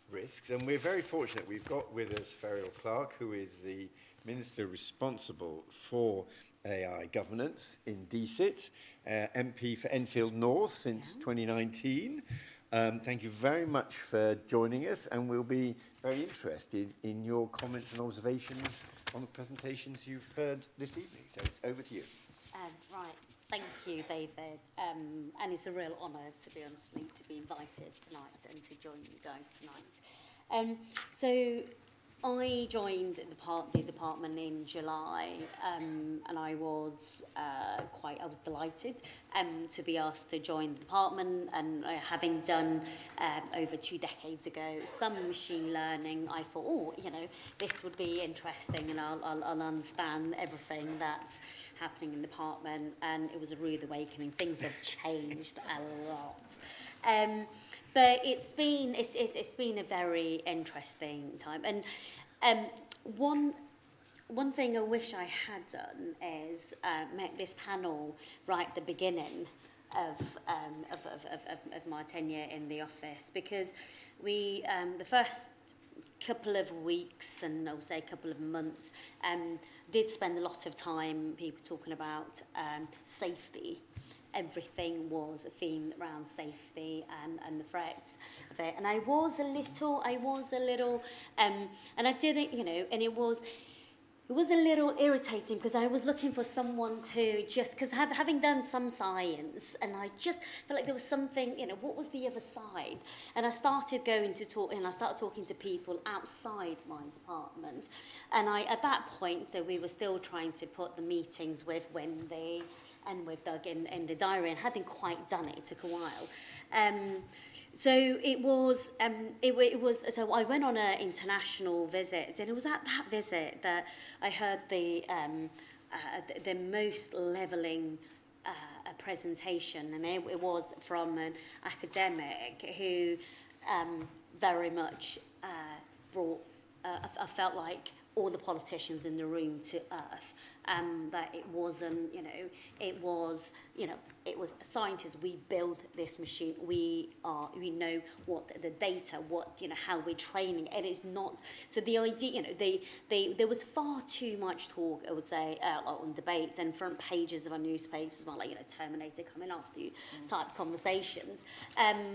risks. And we're very fortunate. We've got with us Feryal Clark, who is the Minister responsible for AI governance in DSIT, MP for Enfield North since 2019. Thank you very much for joining us, and we'll be very interested in your comments and observations on the presentations you've heard this evening. So it's over to you. Right. Thank you, David. And it's a real honour, to be honestly, to be invited tonight and to join you guys tonight. So I joined the department in July, and I was delighted to be asked to join the department. And having done over 2 decades ago some machine learning, I thought, this would be interesting, and I'll understand everything that's happening in the department. And it was a rude awakening. Things have changed a lot. But it's been a very interesting time. And one thing I wish I had done is make this panel right at the beginning of my tenure in the office, because we the first couple of weeks, and I'll say a couple of months, did spend a lot of time people talking about safety. Everything was themed around safety and the threats of it. And I was a little, and I didn't, and it was a little irritating, because I was looking for someone to just, because having done some science, and I just felt like there was something, what was the other side? And I started going to talk, and I started talking to people outside my department. And at that point, we were still trying to put the meetings with Wendy and with Doug in the diary, and hadn't quite done it. It took a while. So it was. So I went on an international visit, and it was at that visit that I heard the most levelling presentation, and it was from an academic who very much brought. I felt like all the politicians in the room to earth. That it wasn't, it was scientists. We build this machine. We know what the data, how we're training. It is not. So the idea, there was far too much talk, I would say, on debates and front pages of our newspapers as well, like Terminator coming after you type conversations.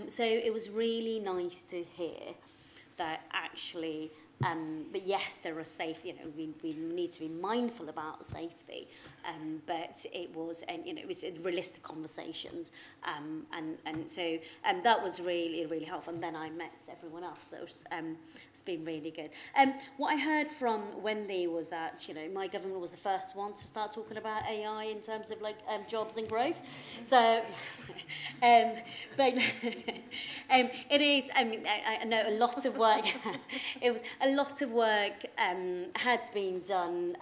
So it was really nice to hear that actually. But yes, there are safety. We need to be mindful about safety. But it was, it was realistic conversations. And so that was really, really helpful. And then I met everyone else. So it's been really good. What I heard from Wendy was that my government was the first one to start talking about AI in terms of jobs and growth. So, but it is. I know a lot of work. It was a lot of work had been done,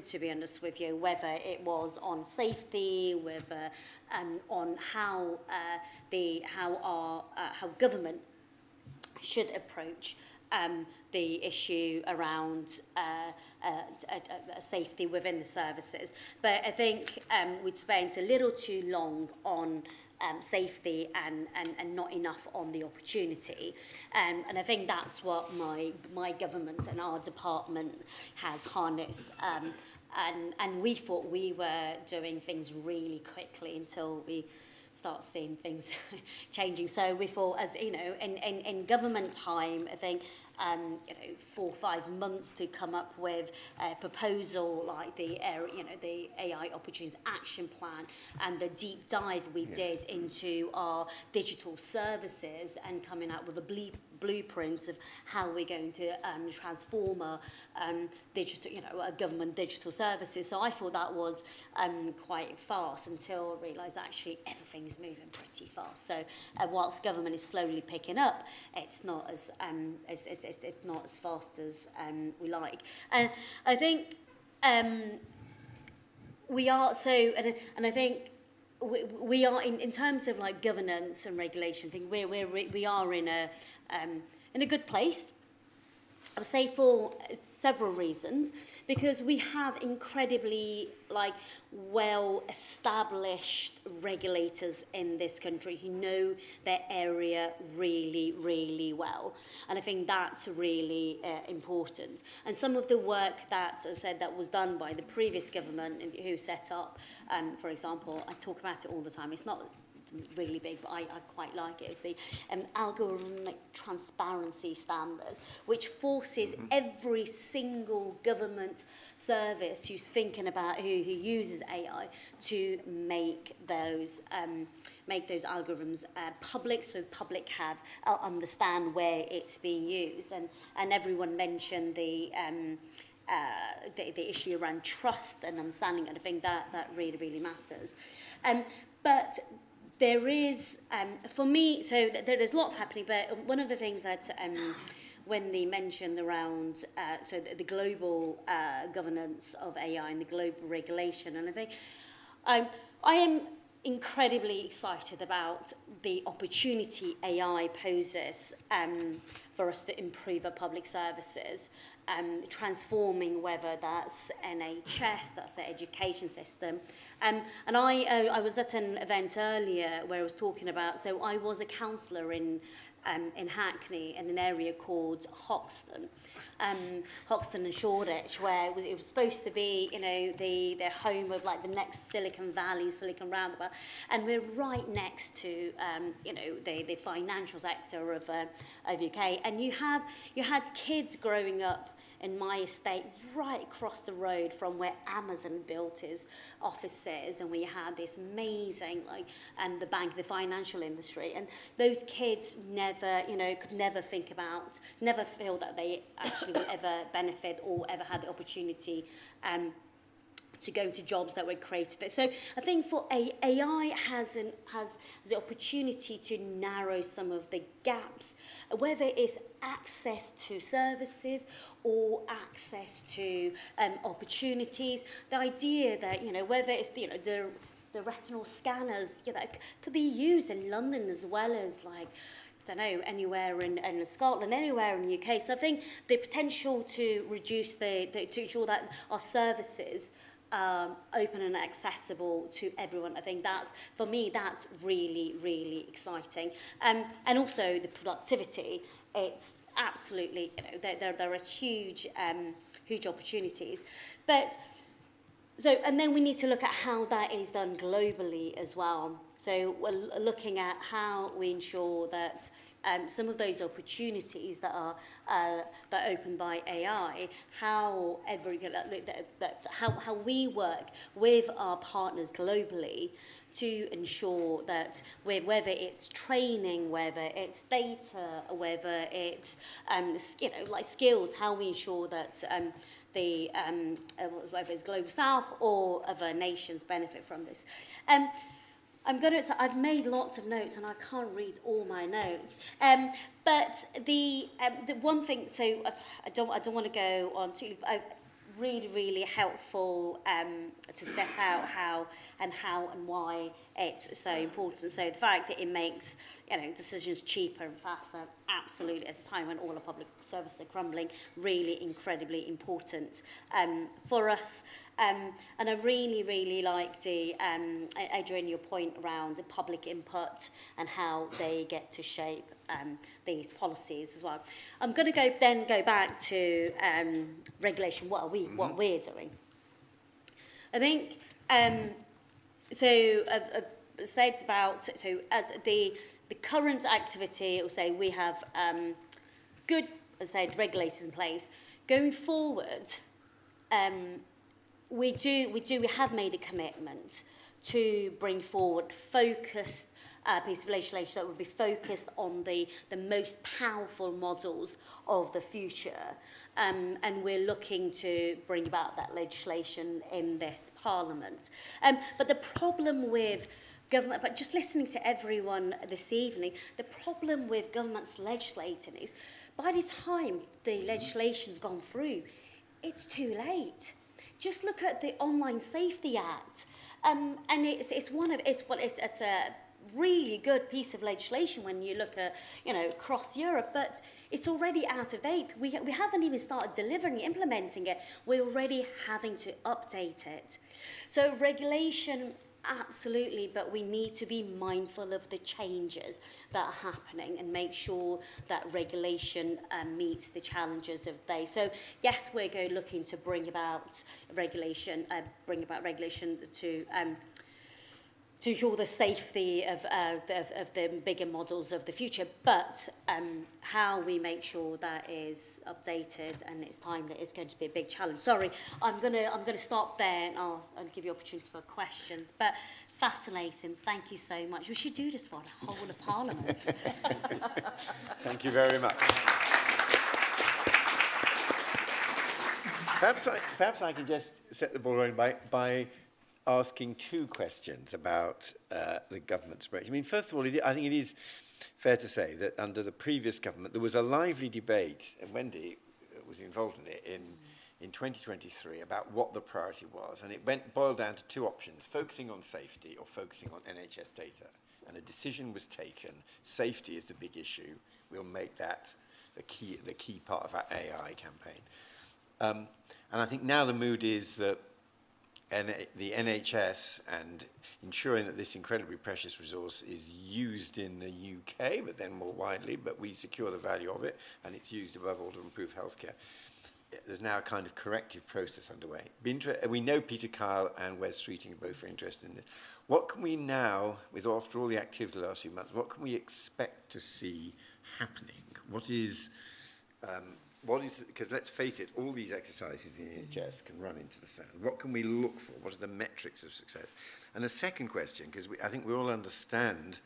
to be honest with you, whether it was on safety, whether on how how government should approach the issue around safety within the services. But I think we'd spent a little too long on safety and not enough on the opportunity. And I think that's what my government and our department has harnessed. And we thought we were doing things really quickly until we start seeing things changing. So we thought, as you know, in government time, I think 4 or 5 months to come up with a proposal like the AI Opportunities Action Plan and the deep dive we did into our digital services and coming out with a blueprint of how we're going to transform our government digital services. So I thought that was quite fast until I realised actually everything's moving pretty fast. So whilst government is slowly picking up, it's not as it's not as fast as we like. I think we are so, and I think we are in terms of like governance and regulation. I think we are in a good place. I would say for several reasons, because we have incredibly well-established regulators in this country who know their area really, really well. And I think that's really important. And some of the work that, as I said, that was done by the previous government who set up, for example, I talk about it all the time, it's not really big, but I quite like it. It's the algorithmic transparency standards, which forces every single government service who's thinking about who uses AI to make those algorithms public, so the public understand where it's being used. And everyone mentioned the issue around trust and understanding, and I think that really, really matters. But there is, for me, so there's lots happening, but one of the things that Wendy mentioned around the global governance of AI and the global regulation, and I think I am incredibly excited about the opportunity AI poses for us to improve our public services, transforming whether that's NHS, that's the education system. And I was at an event earlier where I was talking about, so I was a councillor in Hackney in an area called Hoxton and Shoreditch, where it was supposed to be, the home of like the next Silicon Valley, Silicon Roundabout, and we're right next to, the financial sector of UK, and you had kids growing up in my estate right across the road from where Amazon built his offices, and we had this amazing and the financial industry, and those kids never could never feel that they actually would ever benefit or ever had the opportunity to go to jobs that were created there. So I think for AI has the opportunity to narrow some of the gaps, whether it's access to services or access to opportunities. The idea that, whether it's the retinal scanners that could be used in London as well as anywhere in Scotland, anywhere in the UK. So I think the potential to reduce to ensure that our services open and accessible to everyone. I think that's really, really exciting. And also the productivity, it's absolutely, there are huge opportunities. And then we need to look at how that is done globally as well. So we're looking at how we ensure that some of those opportunities that are opened by AI, how we work with our partners globally to ensure that whether it's training, whether it's data, whether it's skills, how we ensure that whether it's Global South or other nations benefit from this. I've made lots of notes and I can't read all my notes. But the one thing, so I don't want to go on too. Really helpful to set out how and why it's so important. So the fact that it makes decisions cheaper and faster, absolutely, at a time when all our public services are crumbling, really incredibly important for us. And I really like Adrian, your point around the public input and how they get to shape these policies as well. I'm going to go back to regulation. What we're doing. I think said about as the current activity. It will say we have good, as I said, regulators in place. Going forward, we have made a commitment to bring forward focused piece of legislation that would be focused on the most powerful models of the future. And we're looking to bring about that legislation in this Parliament. But the problem with government, but just listening to everyone this evening, the problem with government's legislating is by the time the legislation's gone through, it's too late. Just look at the Online Safety Act. And it's a really good piece of legislation when you look at, across Europe, but it's already out of date. We haven't even started delivering, implementing it. We're already having to update it. So regulation, absolutely, but we need to be mindful of the changes that are happening and make sure that regulation meets the challenges of the day. So yes, we're looking to bring about regulation to ensure the safety of the bigger models of the future, but how we make sure that is updated and it's time that is going to be a big challenge. Sorry, I'm gonna stop there and I'll give you opportunity for questions. But fascinating, thank you so much. We should do this for the whole of Parliament. Thank you very much. Perhaps I can just set the ball rolling by asking two questions about the government's approach. I mean, first of all, I think it is fair to say that under the previous government, there was a lively debate, and Wendy was involved in it, in 2023 about what the priority was. And it boiled down to two options, focusing on safety or focusing on NHS data. And a decision was taken, safety is the big issue. We'll make that the key part of our AI campaign. And I think now the mood is that the NHS and ensuring that this incredibly precious resource is used in the UK, but then more widely, but we secure the value of it, and it's used above all to improve healthcare. There's now a kind of corrective process underway. We know Peter Kyle and Wes Streeting are both very interested in this. What can we now, after all the activity the last few months, what can we expect to see happening? What is, because let's face it, all these exercises in the NHS can run into the sand. What can we look for? What are the metrics of success? And the second question, because I think we all understand,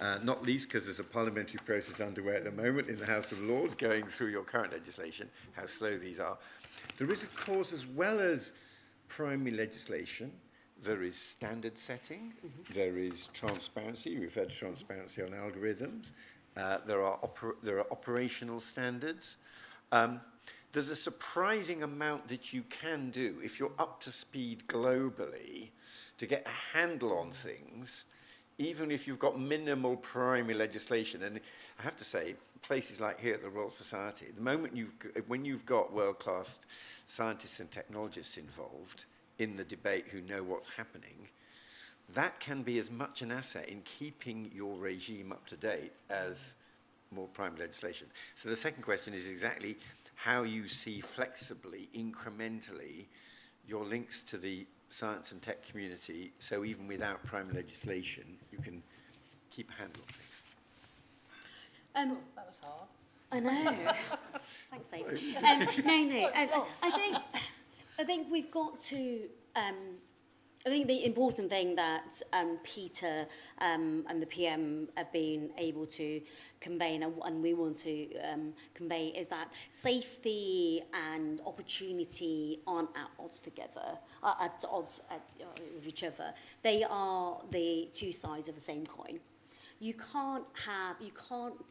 not least because there's a parliamentary process underway at the moment in the House of Lords going through your current legislation, how slow these are. There is, of course, as well as primary legislation, there is standard setting, there is transparency, we've had transparency on algorithms, there are operational standards. There's a surprising amount that you can do if you're up to speed globally to get a handle on things, even if you've got minimal primary legislation. And I have to say, places like here at the Royal Society, the moment when you've got world-class scientists and technologists involved in the debate who know what's happening, that can be as much an asset in keeping your regime up to date as more primary legislation. So the second question is exactly how you see flexibly, incrementally, your links to the science and tech community, so even without primary legislation, you can keep a handle on things. That was hard. I know. Thanks, Dave. No. I think we've got to I think the important thing that Peter and the PM have been able to convey, and we want to convey, is that safety and opportunity aren't at odds together, at odds with each other. They are the two sides of the same coin. You can't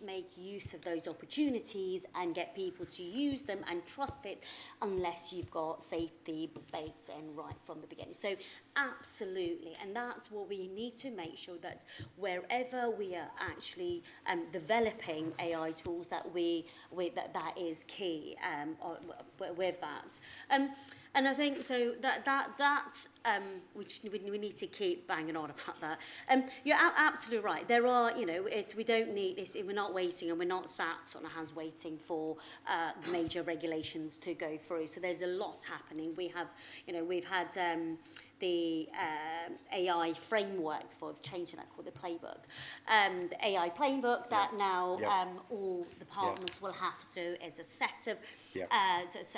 make use of those opportunities and get people to use them and trust it unless you've got safety baked in right from the beginning. So absolutely, and that's what we need to make sure, that wherever we are actually developing AI tools, that that is key with that. And I think so that we need to keep banging on about that. You're absolutely right. There are, we don't need this. We're not waiting, and we're not sat on our hands waiting for major regulations to go through. So there's a lot happening. We've had the AI framework, before I've changed that, called the playbook. The AI playbook that now all departments will have to, as a set of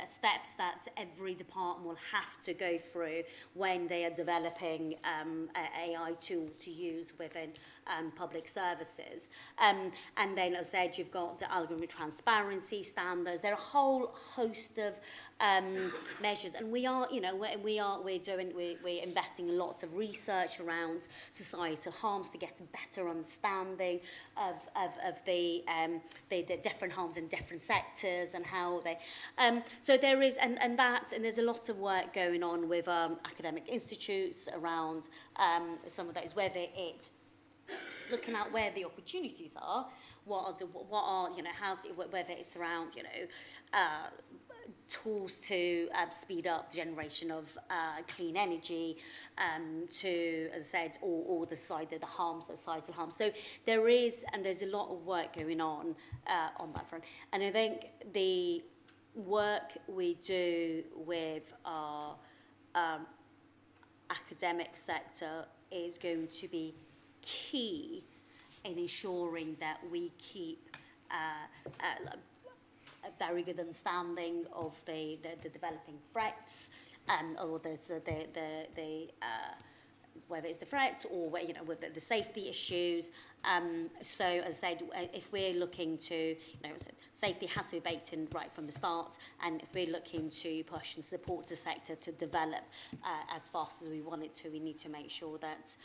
steps that every department will have to go through when they are developing an AI tool to use within public services. And then, as I said, you've got the algorithmic transparency standards. There are a whole host of measures, and we're investing in lots of research around societal harms to get a better understanding of the different harms in different sectors and how they. So there is, and there's a lot of work going on with academic institutes around some of those, whether it looking at where the opportunities are, whether it's around tools to speed up the generation of clean energy, to, as I said, all the societal harms. So there's a lot of work going on that front. And I think the work we do with our academic sector is going to be key in ensuring that we keep a very good understanding of the developing threats, or whether it's the threats or with the safety issues. So, as I said, if we're looking to, safety has to be baked in right from the start, and if we're looking to push and support the sector to develop as fast as we want it to, we need to make sure that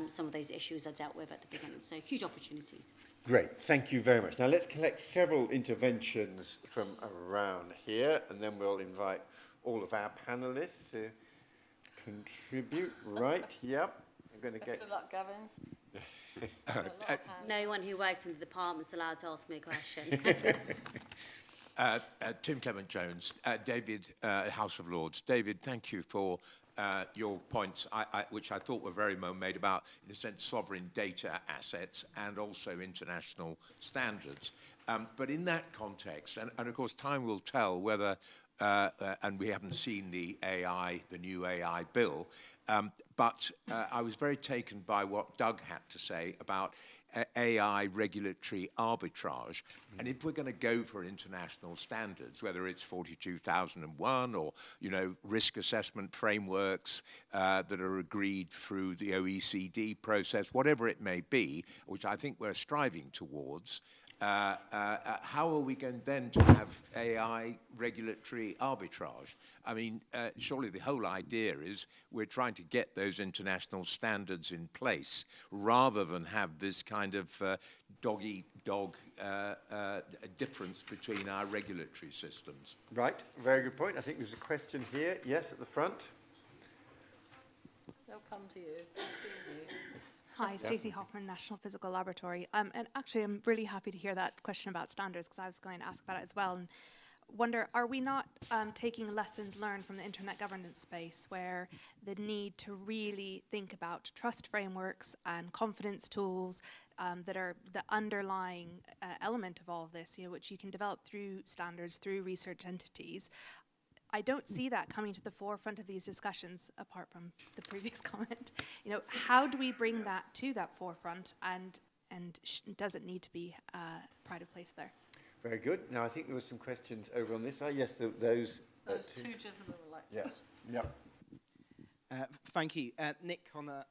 some of those issues are dealt with at the beginning. So, huge opportunities. Great, thank you very much. Now let's collect several interventions from around here, and then we'll invite all of our panellists to contribute. Right, yep. I'm going to Best of luck, Gavin. No one who works in the department is allowed to ask me a question. Tim Clement-Jones, David, House of Lords. David, thank you for your points, which I thought were very well made about, in a sense, sovereign data assets and also international standards. But in that context, and of course time will tell whether, and we haven't seen the new AI bill, but I was very taken by what Doug had to say about AI regulatory arbitrage. And if we're going to go for international standards, whether it's 42001 or, risk assessment frameworks that are agreed through the OECD process, whatever it may be, which I think we're striving towards, how are we going then to have AI regulatory arbitrage? I mean, surely the whole idea is we're trying to get those international standards in place rather than have this kind of dog-eat-dog difference between our regulatory systems. Right, very good point. I think there's a question here. Yes, at the front. They'll come to you. They'll see you. Hi, Stacey Hoffman, National Physical Laboratory. And actually, I'm really happy to hear that question about standards, because I was going to ask about it as well. And wonder, are we not taking lessons learned from the internet governance space, where the need to really think about trust frameworks and confidence tools that are the underlying element of all of this, which you can develop through standards, through research entities? I don't see that coming to the forefront of these discussions, apart from the previous comment. How do we bring that to that forefront, and does it need to be pride of place there? Very good. Now, I think there were some questions over on this side. Yes, those two gentlemen would like to. Yes. Yep. Thank you. Nick Connor,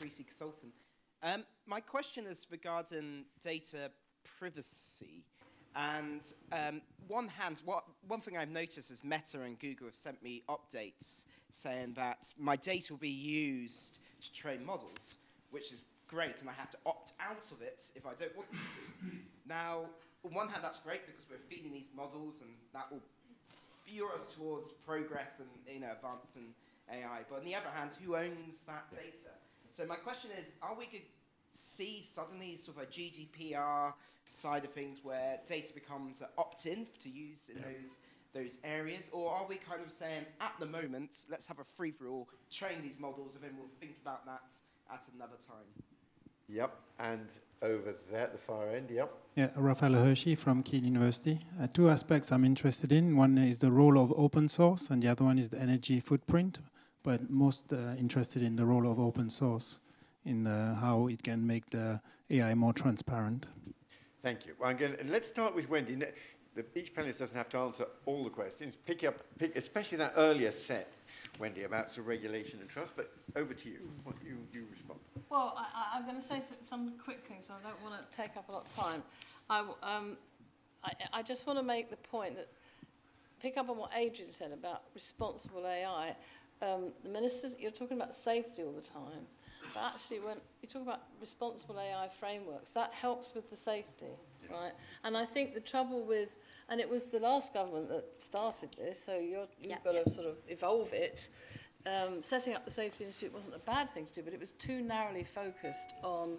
3C Consultant. My question is regarding data privacy. And one thing I've noticed is Meta and Google have sent me updates saying that my data will be used to train models, which is great, and I have to opt out of it if I don't want them to. Now, on one hand, that's great because we're feeding these models, and that will fuel us towards progress and advancing AI. But on the other hand, who owns that data? So my question is, are we going to see suddenly sort of a GDPR side of things where data becomes opt-in to use in those areas? Or are we kind of saying, at the moment, let's have a free-for-all, train these models, and then we'll think about that at another time? Yep, and over there at the far end, yep. Yeah, Rafael Hershey from Kiel University. Two aspects I'm interested in. One is the role of open source, and the other one is the energy footprint, but most interested in the role of open source in how it can make the AI more transparent. Thank you. Well, let's start with Wendy. Each panelist doesn't have to answer all the questions. Pick especially that earlier set, Wendy, about sort of regulation and trust, but over to you. What you respond? Well, I'm going to say some quick things. I don't want to take up a lot of time. I just want to make the point that, pick up on what Adrian said about responsible AI. The ministers, you're talking about safety all the time, but actually when you talk about responsible AI frameworks, that helps with the safety, right? And I think the trouble with, and it was the last government that started this, so you've got to sort of evolve it. Setting up the Safety Institute wasn't a bad thing to do, but it was too narrowly focused on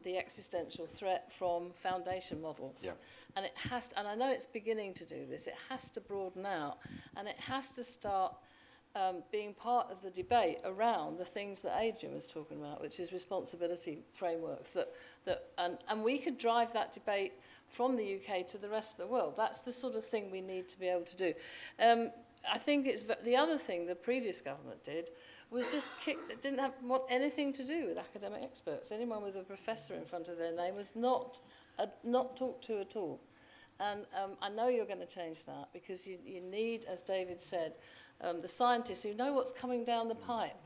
the existential threat from foundation models. Yeah. And it has to, and I know it's beginning to do this, it has to broaden out, and it has to start being part of the debate around the things that Adrian was talking about, which is responsibility frameworks, and we could drive that debate from the UK to the rest of the world. That's the sort of thing we need to be able to do. I think it's the other thing the previous government did was just didn't want anything to do with academic experts. Anyone with a professor in front of their name was not talked to at all. And I know you're going to change that because you need, as David said, the scientists who know what's coming down the pipe.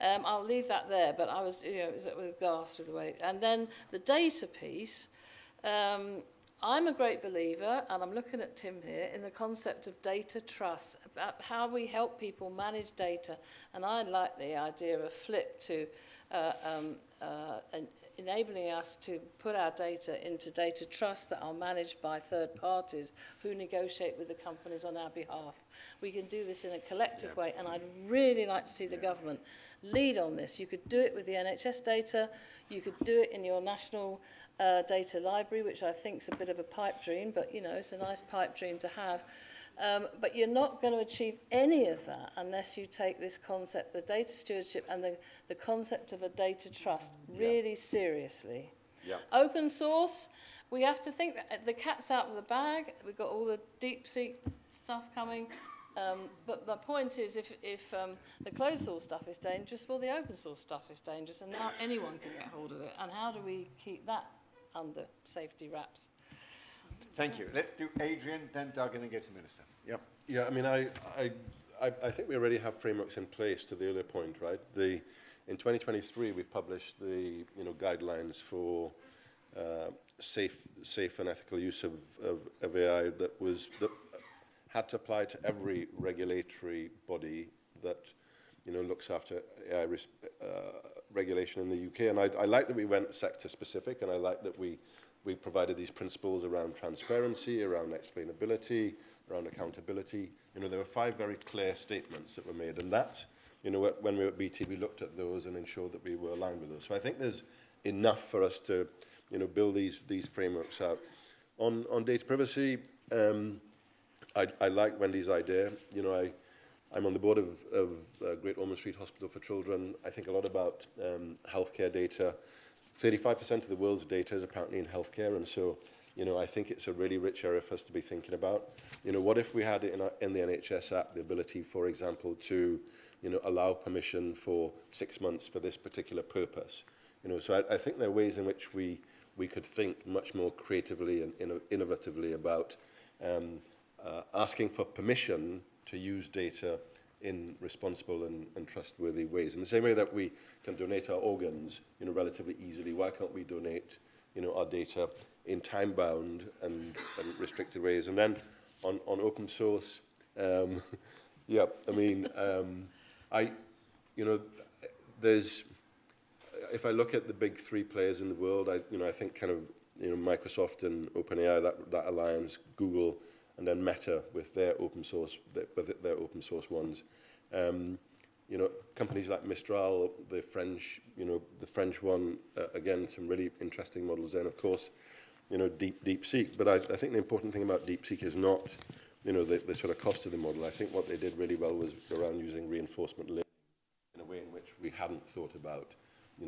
I'll leave that there, but I was, it was aghast with the way. And then the data piece. I'm a great believer, and I'm looking at Tim here, in the concept of data trust, about how we help people manage data. And I like the idea of flip to enabling us to put our data into data trusts that are managed by third parties who negotiate with the companies on our behalf. We can do this in a collective way, and I'd really like to see the government lead on this. You could do it with the NHS data, you could do it in your national data library, which I think is a bit of a pipe dream, but it's a nice pipe dream to have. But you're not going to achieve any of that unless you take this concept of data stewardship and the concept of a data trust really seriously. Yeah. Open source, we have to think that the cat's out of the bag. We've got all the deep seek stuff coming. But the point is, if the closed source stuff is dangerous, well, the open source stuff is dangerous, and now anyone can get hold of it. And how do we keep that under safety wraps? Thank you. Let's do Adrian, then Doug, and then go to the Minister. Yep. Yeah, I mean, I think we already have frameworks in place to the earlier point, right? In 2023, we published the guidelines for safe and ethical use of AI that had to apply to every regulatory body that looks after AI regulation in the UK. And I like that we went sector specific, and I like that we provided these principles around transparency, around explainability, around accountability. There were 5 very clear statements that were made, and that, when we were at BT, we looked at those and ensured that we were aligned with those. So I think there's enough for us to, build these frameworks out. On data privacy, I like Wendy's idea. I'm on the board of Great Ormond Street Hospital for Children. I think a lot about healthcare data. 35% of the world's data is apparently in healthcare, and so, I think it's a really rich area for us to be thinking about. What if we had in the NHS app the ability, for example, to, allow permission for 6 months for this particular purpose? So I think there are ways in which we could think much more creatively and innovatively about asking for permission to use data in responsible and trustworthy ways. In the same way that we can donate our organs, relatively easily, why can't we donate, our data in time-bound and restricted ways? And then on open source, yeah, I mean, there's, if I look at the big three players in the world, I think kind of, Microsoft and OpenAI, that alliance, Google, and then Meta with their open source, their open source ones. Companies like Mistral, the French one, again, some really interesting models there. And of course, DeepSeek. But I think the important thing about DeepSeek is not, the sort of cost of the model. I think what they did really well was around using reinforcement learning in a way in which we hadn't thought about,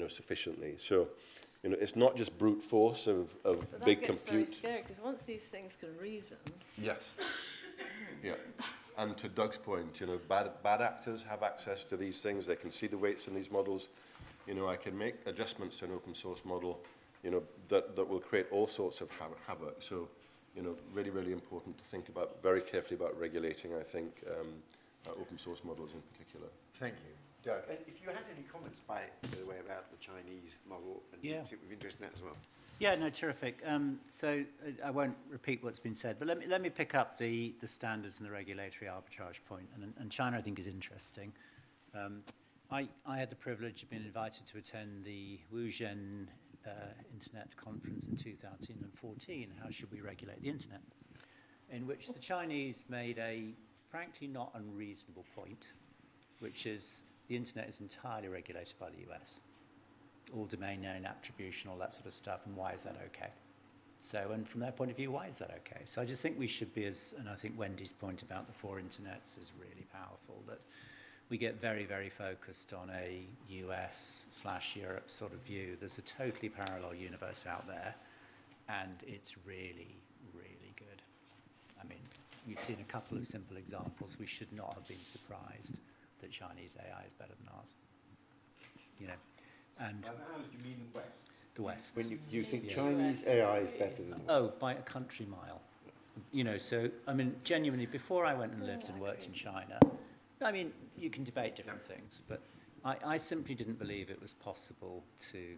sufficiently. So, it's not just brute force of big compute. But that gets very scary, because once these things can reason... Yes. Yeah. And to Doug's point, bad actors have access to these things. They can see the weights in these models. I can make adjustments to an open source model, that will create all sorts of havoc. So, really, really important to think about, very carefully about regulating, I think, open source models in particular. Thank you. Doug. And if you had any comments, by the way, about the Chinese model, and yeah. we'd be interested in that as well. Yeah, no, terrific. So I won't repeat what's been said, but let me pick up the standards and the regulatory arbitrage point. And China, I think, is interesting. I had the privilege of being invited to attend the Wuzhen Internet Conference in 2014, How Should We Regulate the Internet? In which the Chinese made a, frankly, not unreasonable point, which is the Internet is entirely regulated by the US. All domain name attribution, all that sort of stuff, and why is that okay? So, and from their point of view, why is that okay? So I just think we should be and I think Wendy's point about the four internets is really powerful, that we get very, very focused on a US/Europe sort of view. There's a totally parallel universe out there, and it's really, really good. I mean, we've seen a couple of simple examples. We should not have been surprised that Chinese AI is better than ours. And ours, do you mean the West? The West. When you think Chinese AI is better than ours? Oh, by a country mile. So, I mean, genuinely, before I went and lived and worked in China, I mean, you can debate different things, but I simply didn't believe it was possible to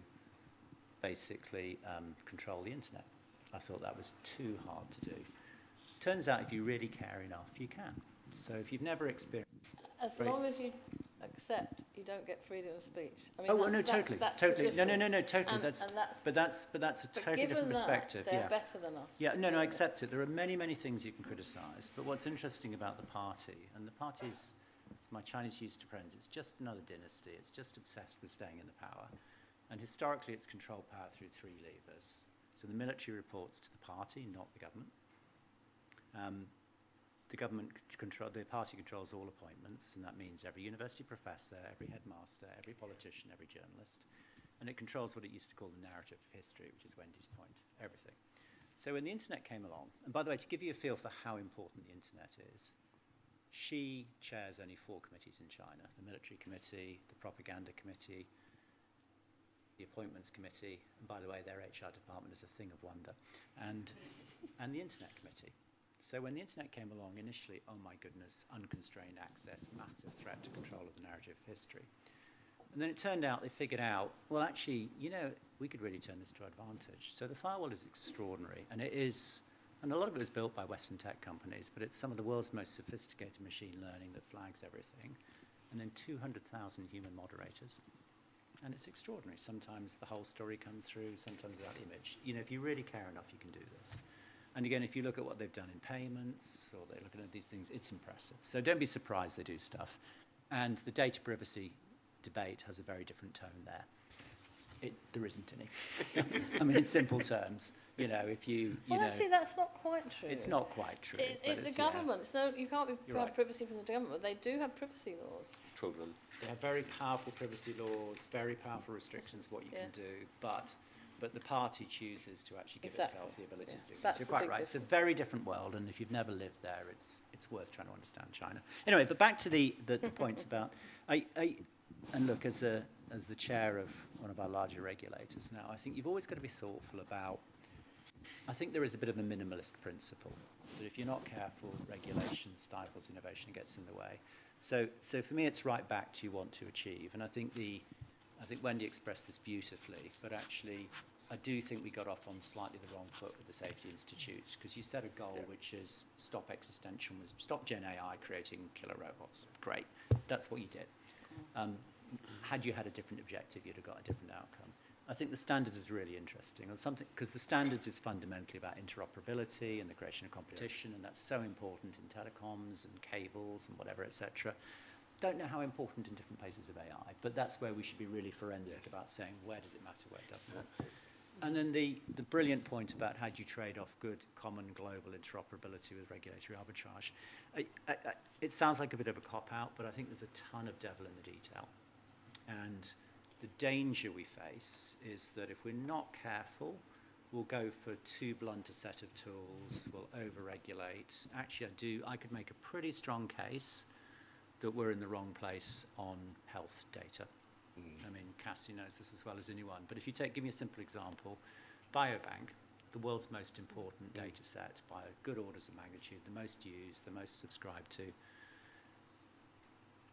basically control the internet. I thought that was too hard to do. Turns out, if you really care enough, you can. So if you've never experienced... As long as you accept, you don't get freedom of speech. I mean, totally. No, totally. But that's a totally different perspective. They're better than us. Yeah, no, I accept it. There are many, many things you can criticise. But what's interesting about the party, and the party's, my Chinese used to friends, it's just another dynasty. It's just obsessed with staying in the power. And historically, it's controlled power through three levers. So the military reports to the party, not the government. The party controls all appointments, and that means every university professor, every headmaster, every politician, every journalist. And it controls what it used to call the narrative of history, which is Wendy's point, everything. So when the internet came along, and by the way, to give you a feel for how important the internet is, she chairs only 4 committees in China: the military committee, the propaganda committee, the appointments committee, and by the way, their HR department is a thing of wonder, and the internet committee. So when the internet came along, initially, oh my goodness, unconstrained access, massive threat to control of the narrative of history. And then it turned out, they figured out, well, actually, we could really turn this to our advantage. So the firewall is extraordinary, and it is, and a lot of it was built by Western tech companies, but it's some of the world's most sophisticated machine learning that flags everything, and then 200,000 human moderators. And it's extraordinary. Sometimes the whole story comes through, sometimes that image. If you really care enough, you can do this. And again, if you look at what they've done in payments, or they're looking at these things, it's impressive. So don't be surprised they do stuff. And the data privacy debate has a very different tone there. There isn't any. I mean, in simple terms, if you actually, that's not quite true. It's not quite true. The government, you can't have privacy from the government. They do have privacy laws. Children. They have very powerful privacy laws, very powerful restrictions what you can do, but the party chooses to actually give itself the ability to do it. So you're quite right. It's a very different world, and if you've never lived there, it's worth trying to understand China. Anyway, but back to the points about, and look, as the chair of one of our larger regulators now, I think you've always got to be thoughtful about, I think there is a bit of a minimalist principle, that if you're not careful, regulation stifles innovation and gets in the way. So for me, it's right back to you want to achieve. And I think Wendy expressed this beautifully, but actually, I do think we got off on slightly the wrong foot with the Safety Institute, because you set a goal which is stop existentialism, stop Gen AI creating killer robots. Great, that's what you did. Had you had a different objective, you'd have got a different outcome. I think the standards is really interesting, because the standards is fundamentally about interoperability and the creation of competition, and that's so important in telecoms and cables and whatever, etc. Don't know how important in different places of AI, but that's where we should be really forensic about saying where does it matter, where it doesn't. And then the brilliant point about how do you trade off good common global interoperability with regulatory arbitrage. It sounds like a bit of a cop-out, but I think there's a ton of devil in the detail. And the danger we face is that if we're not careful, we'll go for too blunt a set of tools, we'll over-regulate. Actually, I could make a pretty strong case that we're in the wrong place on health data. I mean, Cassie knows this as well as anyone. But if you give me a simple example, Biobank, the world's most important data set by good orders of magnitude, the most used, the most subscribed to.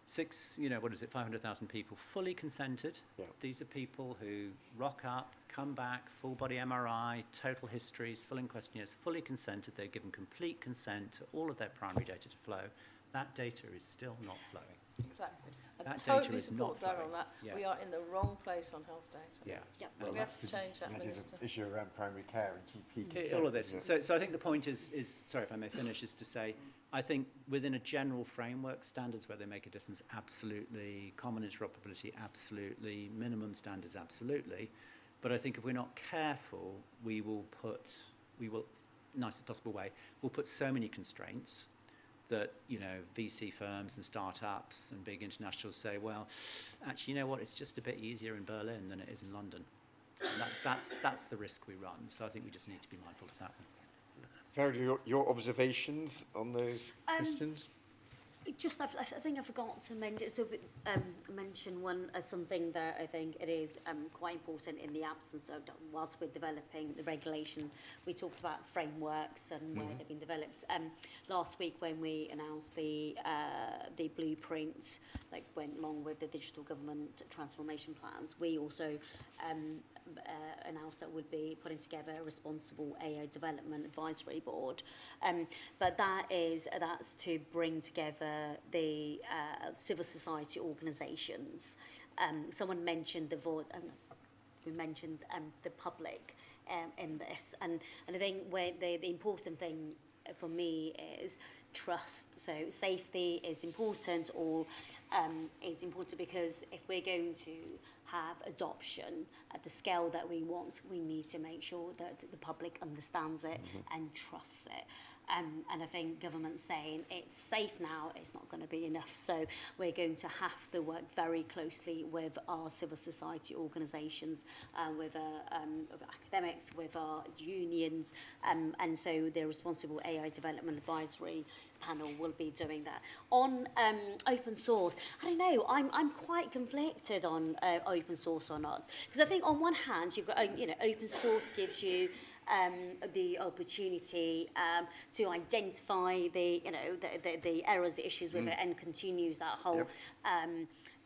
500,000 people fully consented. Yeah. These are people who rock up, come back, full body MRI, total histories, full in questionnaires, fully consented. They're given complete consent to all of their primary data to flow. That data is still not flowing. Exactly. I That totally data is support not Gurr on that. Yeah. We are in the wrong place on health data. Yeah. Yep. Well, we have to change that, That is Minister. an issue around primary care and GP Okay, consent, all of this. isn't it? So I think the point is, sorry if I may finish, is to say, I think within a general framework, standards where they make a difference, absolutely. Common interoperability, absolutely. Minimum standards, absolutely. But I think if we're not careful, we will, nicest possible way, we'll put so many constraints that, VC firms and startups and big internationals say, well, actually, you know what, it's just a bit easier in Berlin than it is in London. And that's the risk we run. So I think we just need to be mindful of that. Feryal, your observations on those questions? Just, I think I forgot to mention something that I think it is quite important in the absence of, whilst we're developing the regulation, we talked about frameworks and where they've been developed. Last week when we announced the blueprints, like went along with the digital government transformation plans, we also announced that we'd be putting together a responsible AI development advisory board. But that's to bring together the civil society organisations. Someone mentioned we mentioned the public in this, and I think where the important thing for me is trust. So safety is important, is important because if we're going to have adoption at the scale that we want, we need to make sure that the public understands it and trusts it. And I think government saying it's safe now, it's not going to be enough. So we're going to have to work very closely with our civil society organisations, with academics, with our unions, and so the Responsible AI Development Advisory panel will be doing that. On open source, I don't know, I'm quite conflicted on open source or not, because I think on one hand you've got, open source gives you the opportunity to identify the errors, the issues with it, and continues that whole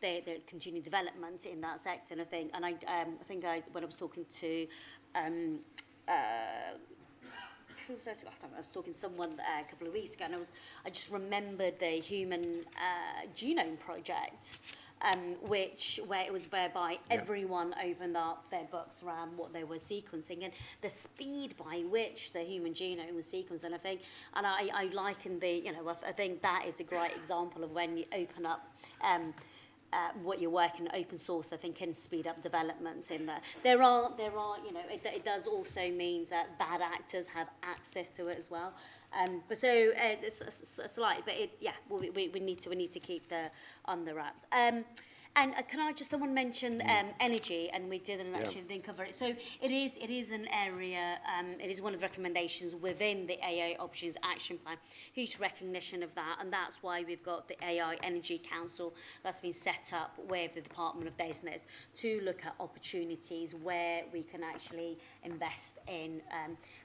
the continued development in that sector. And I think, when I was talking to I was talking to someone a couple of weeks ago, and I just remembered the Human Genome Project. Whereby everyone opened up their books around what they were sequencing and the speed by which the human genome was sequenced. And I liken I think that is a great example of when you open up what you're working open source. I think can speed up developments in there. There are it does also mean that bad actors have access to it as well. But so it's slight, but we need to keep the on the wraps. And can I just, someone mentioned energy, and we didn't actually cover it. So it is an area, it is one of the recommendations within the AI Options Action Plan. Huge recognition of that, and that's why we've got the AI Energy Council that's been set up with the Department of Business to look at opportunities where we can actually invest in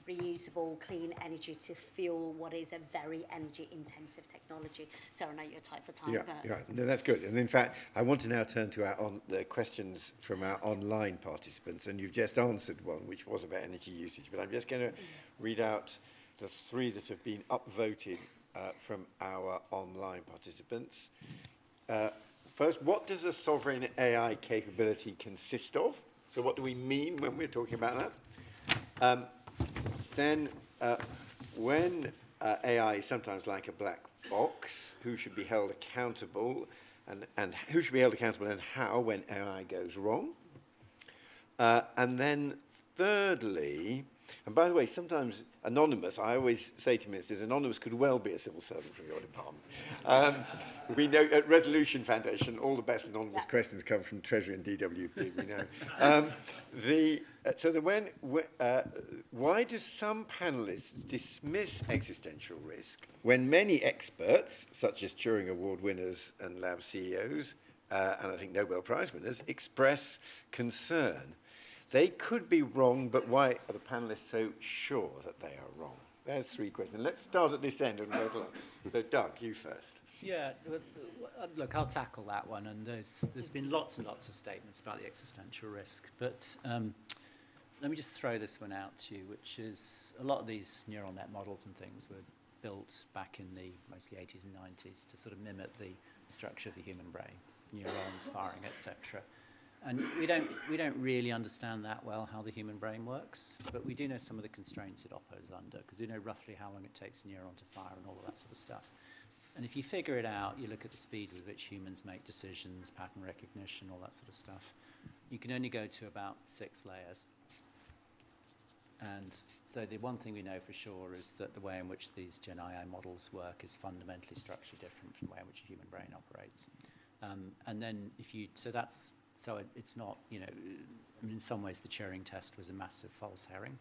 reusable clean energy to fuel for what is a very energy-intensive technology. So I know you're tight for time. Yeah, but right. No, that's good. And in fact, I want to now turn to the questions from our online participants. And you've just answered one, which was about energy usage. But I'm just going to read out the 3 that have been upvoted from our online participants. First, what does a sovereign AI capability consist of? So what do we mean when we're talking about that? Then, when AI is sometimes like a black box, who should be held accountable, and who should be held accountable and how when AI goes wrong? And then thirdly, and by the way, sometimes anonymous, I always say to ministers, anonymous could well be a civil servant from your department. We know at Resolution Foundation, all the best anonymous questions come from Treasury and DWP, we know. Why do some panelists dismiss existential risk when many experts, such as Turing Award winners and lab CEOs, and I think Nobel Prize winners, express concern? They could be wrong, but why are the panelists so sure that they are wrong? There's 3 questions. Let's start at this end and go along. So, Doug, you first. Yeah, look, I'll tackle that one. And there's been lots and lots of statements about the existential risk. But let me just throw this one out to you, which is a lot of these neural net models and things were built back in the mostly 80s and 90s to sort of mimic the structure of the human brain, neurons firing, etc. And we don't really understand that well how the human brain works, but we do know some of the constraints it operates under, because we know roughly how long it takes a neuron to fire and all of that sort of stuff. And if you figure it out, you look at the speed with which humans make decisions, pattern recognition, all that sort of stuff, you can only go to about 6 layers. And so the one thing we know for sure is that the way in which these Gen AI models work is fundamentally structurally different from the way in which a human brain operates. And then So it's not, you know, I mean, in some ways the Turing test was a massive false herring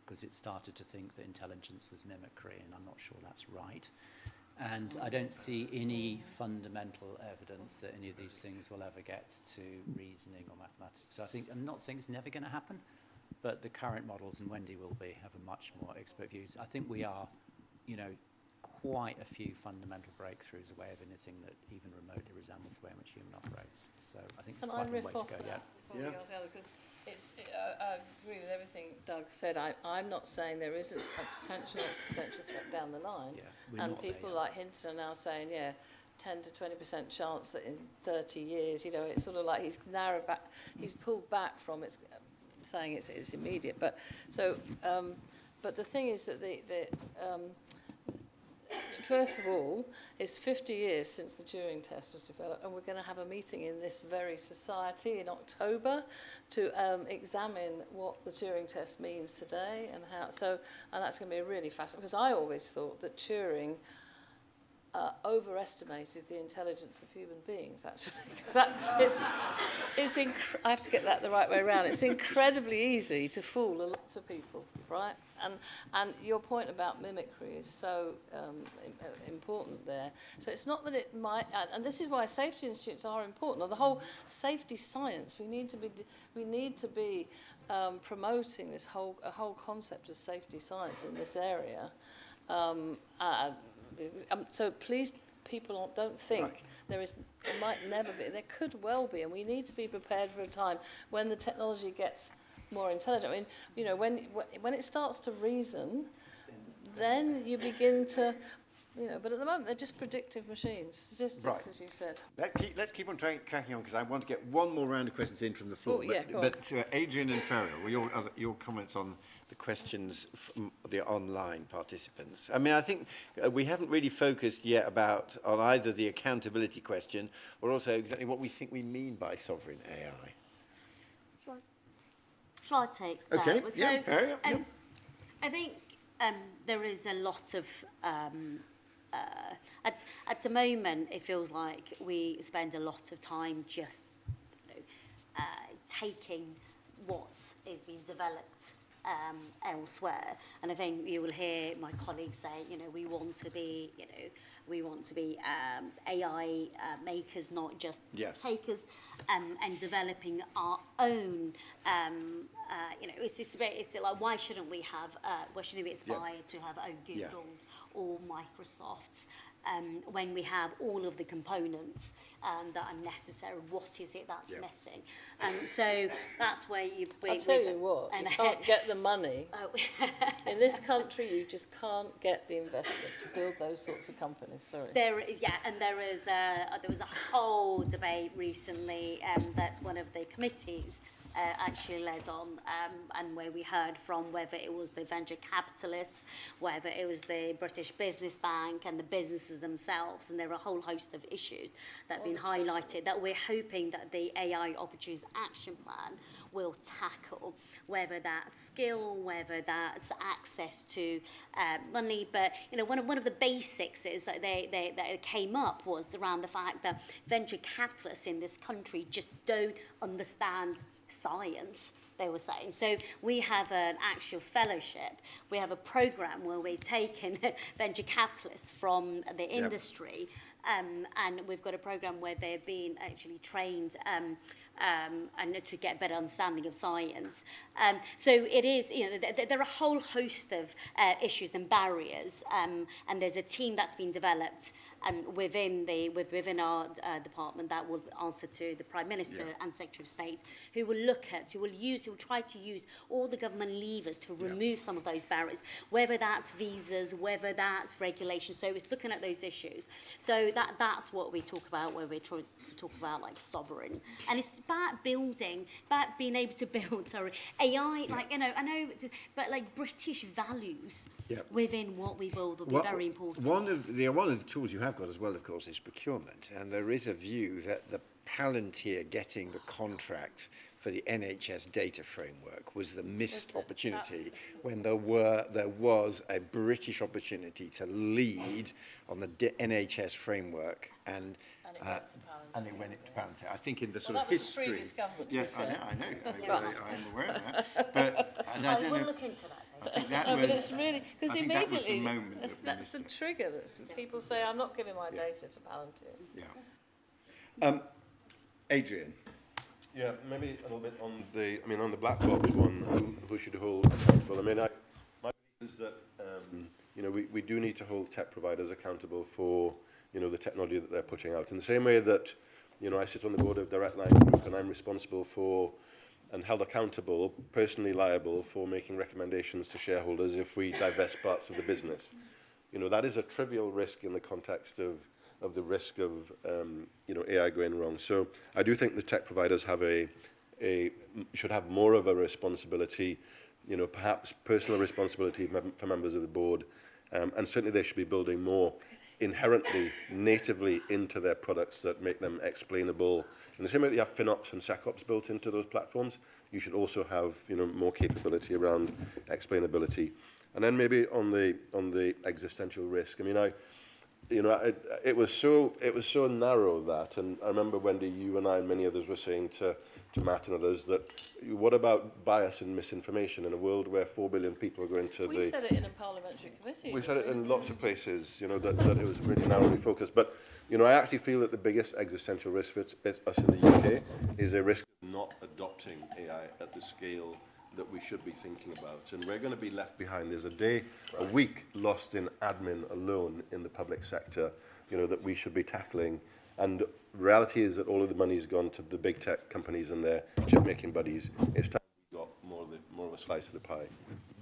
because it started to think that intelligence was mimicry, and I'm not sure that's right. And I don't see any fundamental evidence that any of these things will ever get to reasoning or mathematics. So I think, I'm not saying it's never going to happen, but the current models, and Wendy will have a much more expert views. I think we are, you know, quite a few fundamental breakthroughs away of anything that even remotely resembles the way in which human operates. So I think there's quite a way to go yet. Because I agree with everything Doug said. I'm not saying there isn't a potential existential threat down the line. Yeah, and people like Hinton are now saying, 10 to 20% chance that in 30 years, you know, it's sort of like he's narrowed back, he's pulled back from it, saying it's immediate. But so, but the thing is that first of all, it's 50 years since the Turing test was developed, and we're going to have a meeting in this very society in October to examine what the Turing test means today and how. So, and that's going to be really fascinating, because I always thought that Turing overestimated the intelligence of human beings, actually. Because I have to get that the right way around. It's incredibly easy to fool a lot of people, right? And your point about mimicry is so important there. So it's not that it might, and this is why safety institutes are important, or the whole safety science. We need to be promoting this whole concept of safety science in this area. So please, people don't think there might never be. There could well be, and we need to be prepared for a time when the technology gets more intelligent. I mean, you know, when it starts to reason, then you begin to, you know. But at the moment, they're just predictive machines, statistics, as you said. Let's keep on cracking on, because I want to get one more round of questions in from the floor. Oh, yeah, but Adrian and Feryal, your comments on the questions from the online participants. I mean, I think we haven't really focused yet on either the accountability question or also exactly what we think we mean by sovereign AI. Shall I take that? Okay, So, Feryal. I think there is a lot of... at the moment, it feels like we spend a lot of time just taking what is being developed elsewhere. And I think you will hear my colleagues say, you know, we want to be, you know, we want to be AI makers, not just takers, and developing our own. You know, it's just it's like, why shouldn't we aspire to have our own Googles or Microsofts? When we have all of the components that are necessary, what is it that's missing? So that's where I'll tell you what, you can't get the money. In this country, you just can't get the investment to build those sorts of companies, sorry. There is, and there was a whole debate recently that one of the committees actually led on, and where we heard from whether it was the venture capitalists, whether it was the British Business Bank and the businesses themselves, and there are a whole host of issues that have been highlighted that we're hoping that the AI Opportunities Action Plan will tackle, whether that's skill, whether that's access to money. But you know, one of the basics is that that came up was around the fact that venture capitalists in this country just don't understand science, they were saying. So we have an actual fellowship. We have a program where we're taking venture capitalists from the industry, and we've got a program where they're being actually trained and to get better understanding of science. So it is, you know, there are a whole host of issues and barriers, and there's a team that's been developed within our department that will answer to the Prime Minister and Secretary of State, who will try to use all the government levers to remove some of those barriers, whether that's visas, whether that's regulation. So it's looking at those issues. So that's what we talk about when we're trying to talk about like sovereign, and it's about being able to build AI, like, you know, I know, but like British values within what we build will be very important. One of the tools you have got as well, of course, is procurement, and there is a view that the Palantir getting the contract for the NHS data framework was the missed opportunity when there was a British opportunity to lead on the NHS framework, and it went to Palantir. I think in the sort of history. That was the previous government. Yes, I know. I'm aware of that. But I will look into that. I think that no, was. But it's really because immediately that's the trigger. People say, "I'm not giving my data to Palantir." Yeah. Adrian. Yeah, maybe a little bit on the black box one, who should hold accountable. I mean, my belief is that you know, we do need to hold tech providers accountable for, you know, the technology that they're putting out. In the same way that, you know, I sit on the board of DirectLine Group and I'm responsible for and held accountable, personally liable for making recommendations to shareholders if we divest parts of the business. You know, that is a trivial risk in the context of the risk of you know, AI going wrong. So I do think the tech providers have should have more of a responsibility, you know, perhaps personal responsibility for members of the board, and certainly they should be building more inherently, natively into their products that make them explainable. In the same way that you have FinOps and SecOps built into those platforms, you should also have, you know, more capability around explainability. And then maybe on the existential risk. I mean, it was so narrow that, and I remember, Wendy, you and I and many others were saying to Matt and others that, what about bias and misinformation in a world where 4 billion people are going to We said it in a parliamentary committee. We said it in lots of places, you know, that it was really narrowly focused. But, you know, I actually feel that the biggest existential risk for us in the UK is a risk of not adopting AI at the scale that we should be thinking about. And we're going to be left behind. There's a week lost in admin alone in the public sector, you know, that we should be tackling. And the reality is that all of the money's gone to the big tech companies and their chip-making buddies. It's time we got more of a slice of the pie.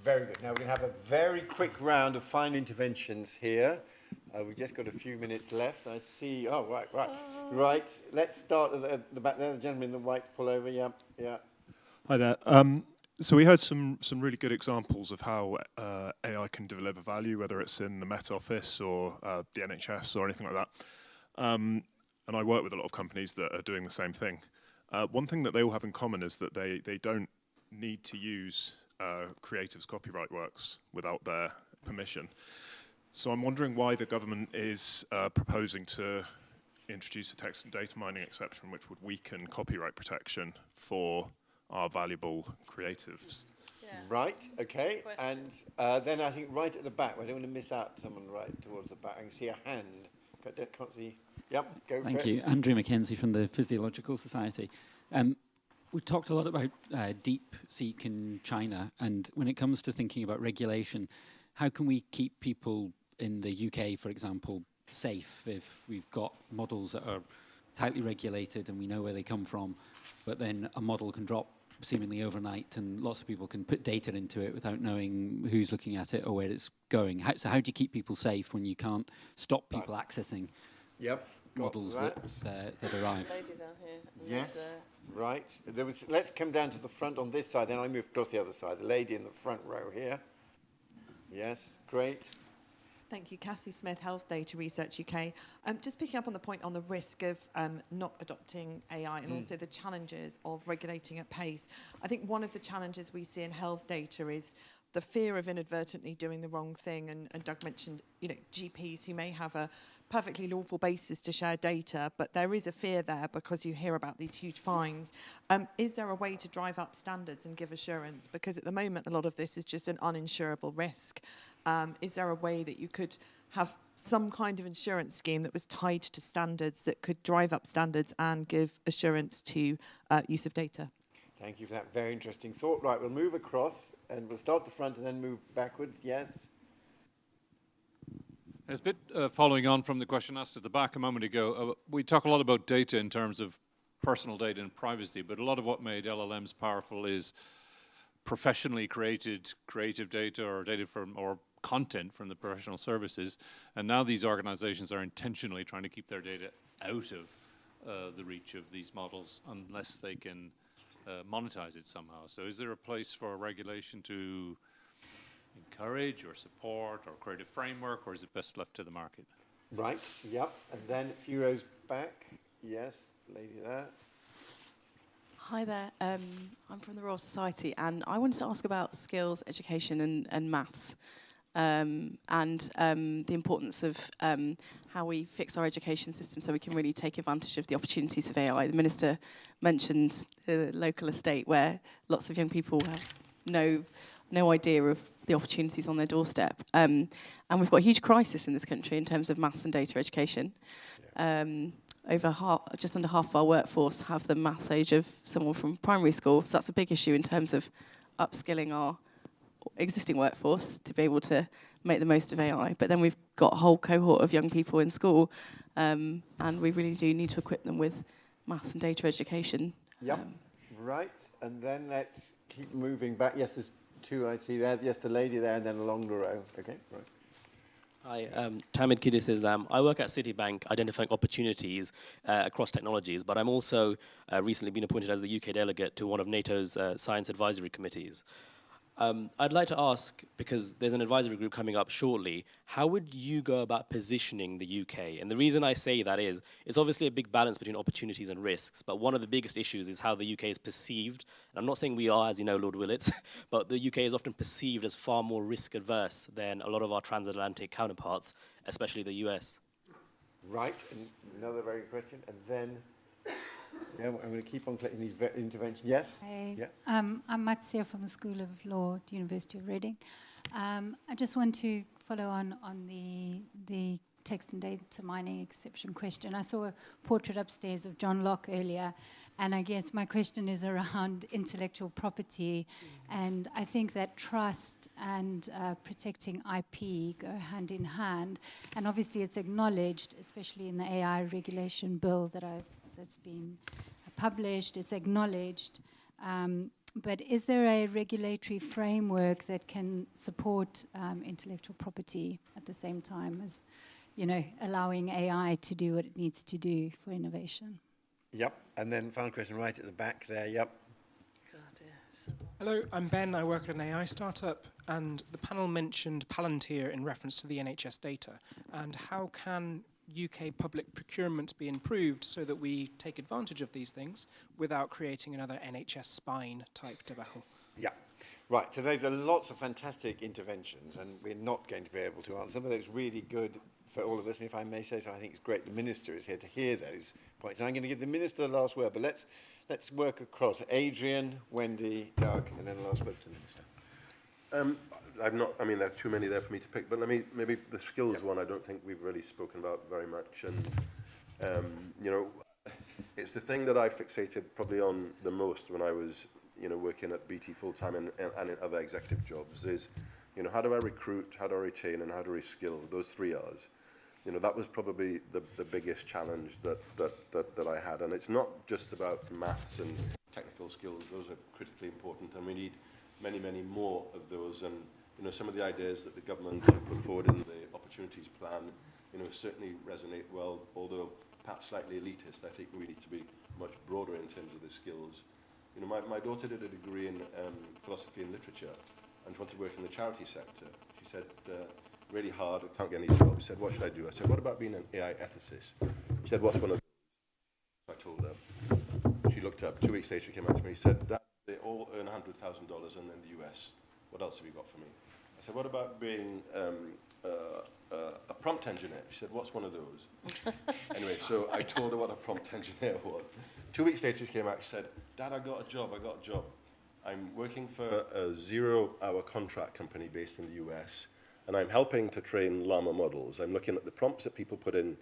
Very good. Now we're going to have a very quick round of final interventions here. We've just got a few minutes left. I see. Oh, right. Right. Let's start at the back there. The gentleman in the white pullover. Yeah. Hi there. So we heard some really good examples of how AI can deliver value, whether it's in the Met Office or the NHS or anything like that. And I work with a lot of companies that are doing the same thing. One thing that they all have in common is that they don't need to use creatives' copyright works without their permission. So I'm wondering why the government is proposing to introduce a text and data mining exception which would weaken copyright protection for our valuable creatives. Yeah. Right, okay. Question. And then I think right at the back, I don't want to miss out someone right towards the back. I can see a hand. Can't see. Yep, go for it. Thank you. Andrew Mackenzie from the Physiological Society. We talked a lot about DeepSeek in China, and when it comes to thinking about regulation, how can we keep people in the UK, for example, safe if we've got models that are tightly regulated and we know where they come from, but then a model can drop seemingly overnight and lots of people can put data into it without knowing who's looking at it or where it's going. So how do you keep people safe when you can't stop people accessing models that arrive? Lady down here. Yes, right. Let's come down to the front on this side, then I move across the other side. The lady in the front row here. Yes, great. Thank you. Cassie Smith, Health Data Research UK. Just picking up on the point on the risk of not adopting AI and also the challenges of regulating at pace. I think one of the challenges we see in health data is the fear of inadvertently doing the wrong thing. And Doug mentioned, GPs who may have a perfectly lawful basis to share data, but there is a fear there because you hear about these huge fines. Is there a way to drive up standards and give assurance? Because at the moment, a lot of this is just an uninsurable risk. Is there a way that you could have some kind of insurance scheme that was tied to standards that could drive up standards and give assurance to use of data? Thank you for that very interesting thought. Right, we'll move across and we'll start the front and then move backwards. Yes? It's a bit following on from the question asked at the back a moment ago. We talk a lot about data in terms of personal data and privacy, but a lot of what made LLMs powerful is professionally created creative data or data from or content from the professional services, and now these organizations are intentionally trying to keep their data out of the reach of these models unless they can monetize it somehow. So is there a place for regulation to encourage or support or create a framework, or is it best left to the market? Right, yep, and then a few rows back. Yes, lady there. Hi there, I'm from the Royal Society, and I wanted to ask about skills, education and maths, and the importance of how we fix our education system so we can really take advantage of the opportunities of AI. The Minister mentioned the local estate where lots of young people have no idea of the opportunities on their doorstep. And we've got a huge crisis in this country in terms of maths and data education. Just under half of our workforce have the maths age of someone from primary school. So that's a big issue in terms of upskilling our existing workforce to be able to make the most of AI. But then we've got a whole cohort of young people in school, and we really do need to equip them with maths and data education. Yep, right. And then let's keep moving back. Yes, there's two I see there. Yes, the lady there, and then along the row. Okay, right. Hi, Tamid Kidis is, I work at Citibank identifying opportunities across technologies, but I'm also recently been appointed as the UK delegate to one of NATO's science advisory committees. I'd like to ask, because there's an advisory group coming up shortly, how would you go about positioning the UK? And the reason I say that is, it's obviously a big balance between opportunities and risks, but one of the biggest issues is how the UK is perceived. And I'm not saying we are, as you know, Lord Willetts, but the UK is often perceived as far more risk-adverse than a lot of our transatlantic counterparts, especially the US. Right, and another very good question, and then... Yeah, I'm going to keep on collecting these interventions. Yes? Hey, yeah. I'm Matsia from the School of Law at the University of Reading. I just want to follow on the text and data mining exception question. I saw a portrait upstairs of John Locke earlier, and I guess my question is around intellectual property. And I think that trust and protecting IP go hand in hand. And obviously it's acknowledged, especially in the AI regulation bill that's been published, it's acknowledged, but is there a regulatory framework that can support intellectual property at the same time as, allowing AI to do what it needs to do for innovation? Yep, and then final question right at the back there, yep. Hello, I'm Ben, I work at an AI startup, and the panel mentioned Palantir in reference to the NHS data, and how can UK public procurement be improved so that we take advantage of these things without creating another NHS spine type debacle? Yeah, right. So those are lots of fantastic interventions, and we're not going to be able to answer. Some of those really good for all of us, and if I may say so, I think it's great the Minister is here to hear those points. And I'm going to give the Minister the last word, but let's work across. Adrian, Wendy, Doug, and then the last word to the Minister. I've not, I mean, there are too many there for me to pick, but maybe the skills one I don't think we've really spoken about very much. And, you know, it's the thing that I fixated probably on the most when I was, you know, working at BT full-time and in other executive jobs is, you know, how do I recruit, how do I retain, and how do I reskill? Those 3 R's. You know, that was probably the biggest challenge that I had. And it's not just about maths and technical skills. Those are critically important, and we need many, many more of those. And, you know, some of the ideas that the government have put forward in the opportunities plan, you know, certainly resonate well, although perhaps slightly elitist. I think we need to be much broader in terms of the skills. You know, my daughter did a degree in philosophy and literature and wanted to work in the charity sector. She said, really hard, I can't get any job. She said, what should I do? I said, what about being an AI ethicist? She said, what's one of those? I told her. She looked up. 2 weeks later, she came out to me. She said, Dad, they all earn $100,000 and in the US. What else have you got for me? I said, what about being a prompt engineer? She said, what's one of those? Anyway, so I told her what a prompt engineer was. 2 weeks later, she came out. She said, Dad, I got a job. I'm working for a 0-hour contract company based in the US, and I'm helping to train llama models. I'm looking at the prompts that people put into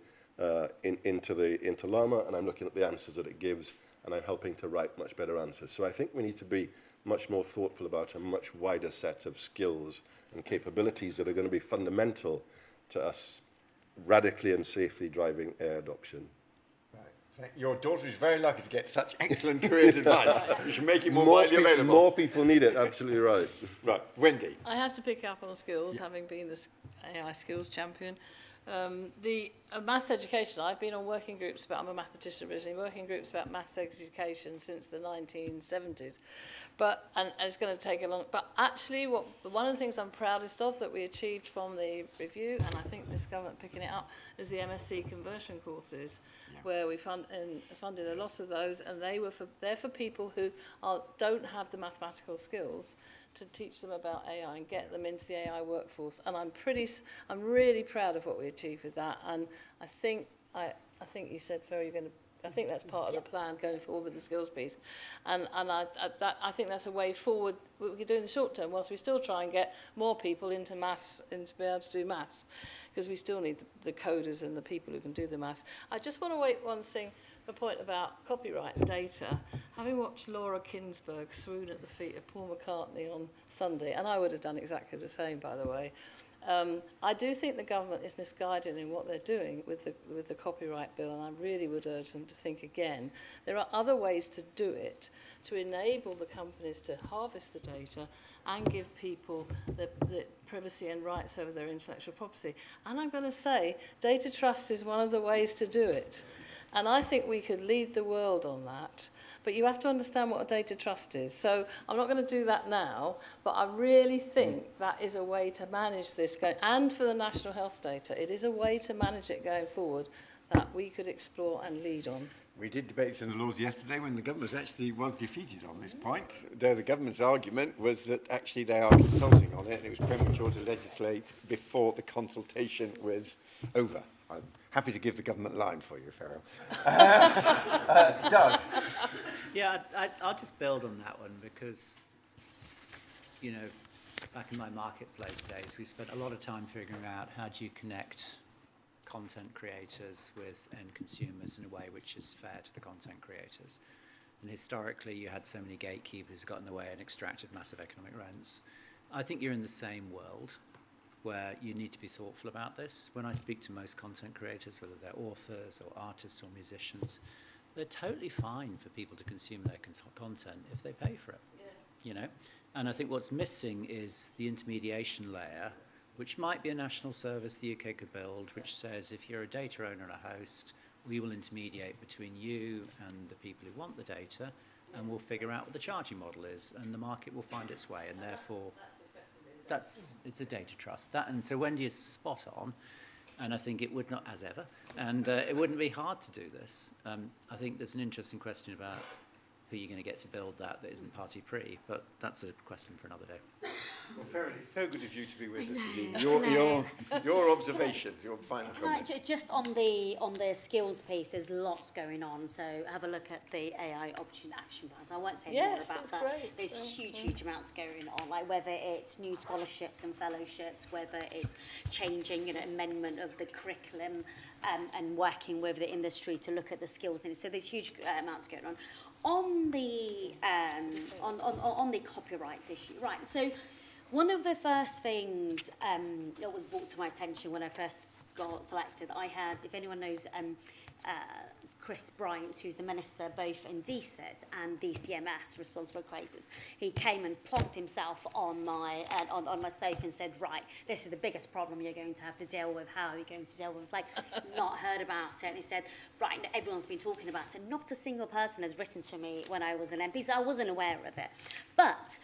llama, and I'm looking at the answers that it gives, and I'm helping to write much better answers. So I think we need to be much more thoughtful about a much wider set of skills and capabilities that are going to be fundamental to us radically and safely driving AI adoption. Right. Your daughter is very lucky to get such excellent careers advice. You should make it more widely available. More people need it, absolutely right. Right, Wendy. I have to pick up on skills, having been the AI skills champion. The maths education, I've been on working groups about, I'm a mathematician originally, working groups about maths education since the 1970s. And it's going to take a long, but actually one of the things I'm proudest of that we achieved from the review, and I think this government picking it up, is the MSc conversion courses, where we funded a lot of those, and they're for people who don't have the mathematical skills to teach them about AI and get them into the AI workforce. And I'm really proud of what we achieved with that. And I think you said, Feryal, I think that's part of the plan going forward with the skills piece. And I think that's a way forward we can do in the short term, whilst we still try and get more people into maths and to be able to do maths, because we still need the coders and the people who can do the maths. I just want to wait one thing. A point about copyright and data. Having watched Laura Kinsberg swoon at the feet of Paul McCartney on Sunday, and I would have done exactly the same, by the way, I do think the government is misguided in what they're doing with the copyright bill, and I really would urge them to think again. There are other ways to do it, to enable the companies to harvest the data and give people the privacy and rights over their intellectual property. And I'm going to say, data trust is one of the ways to do it. And I think we could lead the world on that. But you have to understand what a data trust is. So I'm not going to do that now, but I really think that is a way to manage this. And for the national health data, it is a way to manage it going forward that we could explore and lead on. We did debates in the Lords yesterday when the government actually was defeated on this point. The government's argument was that actually they are consulting on it, and it was premature to legislate before the consultation was over. I'm happy to give the government line for you, Feryal. Doug? Yeah, I'll just build on that one because, you know, back in my marketplace days, we spent a lot of time figuring out how do you connect content creators with end consumers in a way which is fair to the content creators. And historically, you had so many gatekeepers who got in the way and extracted massive economic rents. I think you're in the same world where you need to be thoughtful about this. When I speak to most content creators, whether they're authors or artists or musicians, they're totally fine for people to consume their content if they pay for it, you know? And I think what's missing is the intermediation layer, which might be a national service the UK could build, which says if you're a data owner and a host, we will intermediate between you and the people who want the data, and we'll figure out what the charging model is, and the market will find its way, and therefore it's a data trust. And so Wendy is spot on, and I think it would not, as ever, and it wouldn't be hard to do this. I think there's an interesting question about who you're going to get to build that isn't party pre, but that's a question for another day. Well, Feryal, it's so good of you to be with us this evening. Your observations, your final comments. Just on the skills piece, there's lots going on. So have a look at the AI Option Action Plans. I won't say more about that. Great. There's huge amounts going on, like whether it's new scholarships and fellowships, whether it's changing, amendment of the curriculum, and working with the industry to look at the skills needed. So there's huge amounts going on. On the on the copyright issue, right? So one of the first things that was brought to my attention when I first got selected, I had, if anyone knows, Chris Bryant, who's the minister both in DCIT and DCMS, responsible creatives. He came and plonked himself on my sofa and said, right, this is the biggest problem you're going to have to deal with. How are you going to deal with it? It's like, not heard about it. And he said, right, everyone's been talking about it. Not a single person has written to me when I was an MP, so I wasn't aware of it. But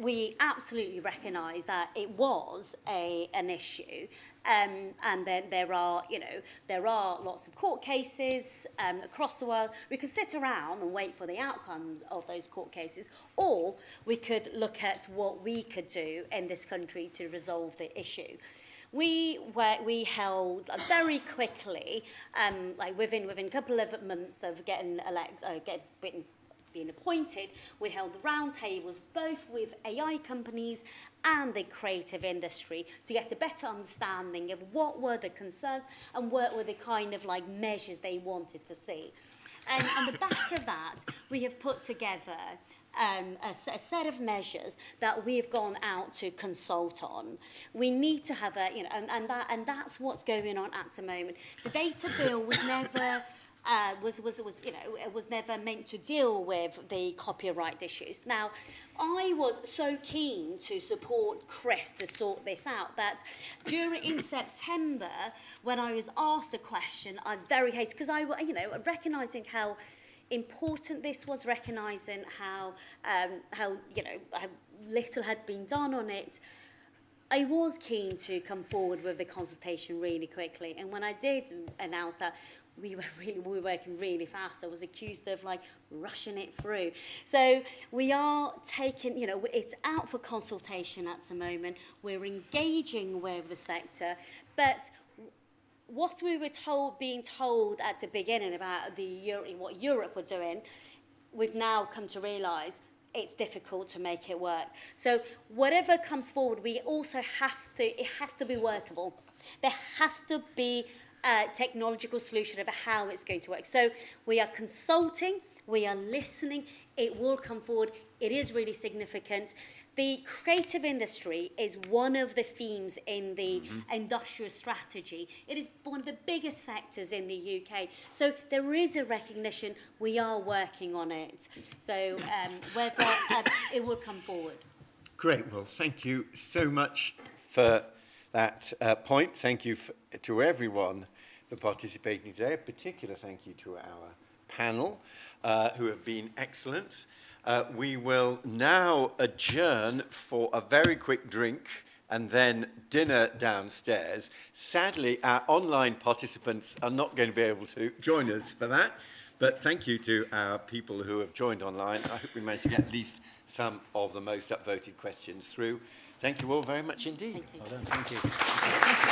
we absolutely recognise that it was an issue, and then there are lots of court cases across the world. We could sit around and wait for the outcomes of those court cases, or we could look at what we could do in this country to resolve the issue. We held very quickly, like within a couple of months of being appointed, we held round tables both with AI companies and the creative industry to get a better understanding of what were the concerns and what were the kind of like measures they wanted to see. And on the back of that, we have put together a set of measures that we've gone out to consult on. We need to have and that's what's going on at the moment. The data bill was never was never meant to deal with the copyright issues. Now, I was so keen to support Chris to sort this out that in September, when I was asked a question, I'm very hasty because recognising how important this was, recognising how little had been done on it. I was keen to come forward with the consultation really quickly, and when I did announce that, we were working really fast. I was accused of rushing it through. So we are taking, it's out for consultation at the moment. We're engaging with the sector, but what we were being told at the beginning about what Europe were doing, we've now come to realise it's difficult to make it work. So whatever comes forward, we also it has to be workable. There has to be a technological solution of how it's going to work. So we are consulting, we are listening, it will come forward, it is really significant. The creative industry is one of the themes in the industrial strategy. It is one of the biggest sectors in the UK. So there is a recognition, we are working on it. So whether it will come forward. Great, well, thank you so much for that point. Thank you to everyone for participating today. A particular thank you to our panel, who have been excellent. We will now adjourn for a very quick drink and then dinner downstairs. Sadly, our online participants are not going to be able to join us for that, but thank you to our people who have joined online. I hope we managed to get at least some of the most upvoted questions through. Thank you all very much indeed. Thank you. Well done. Thank you.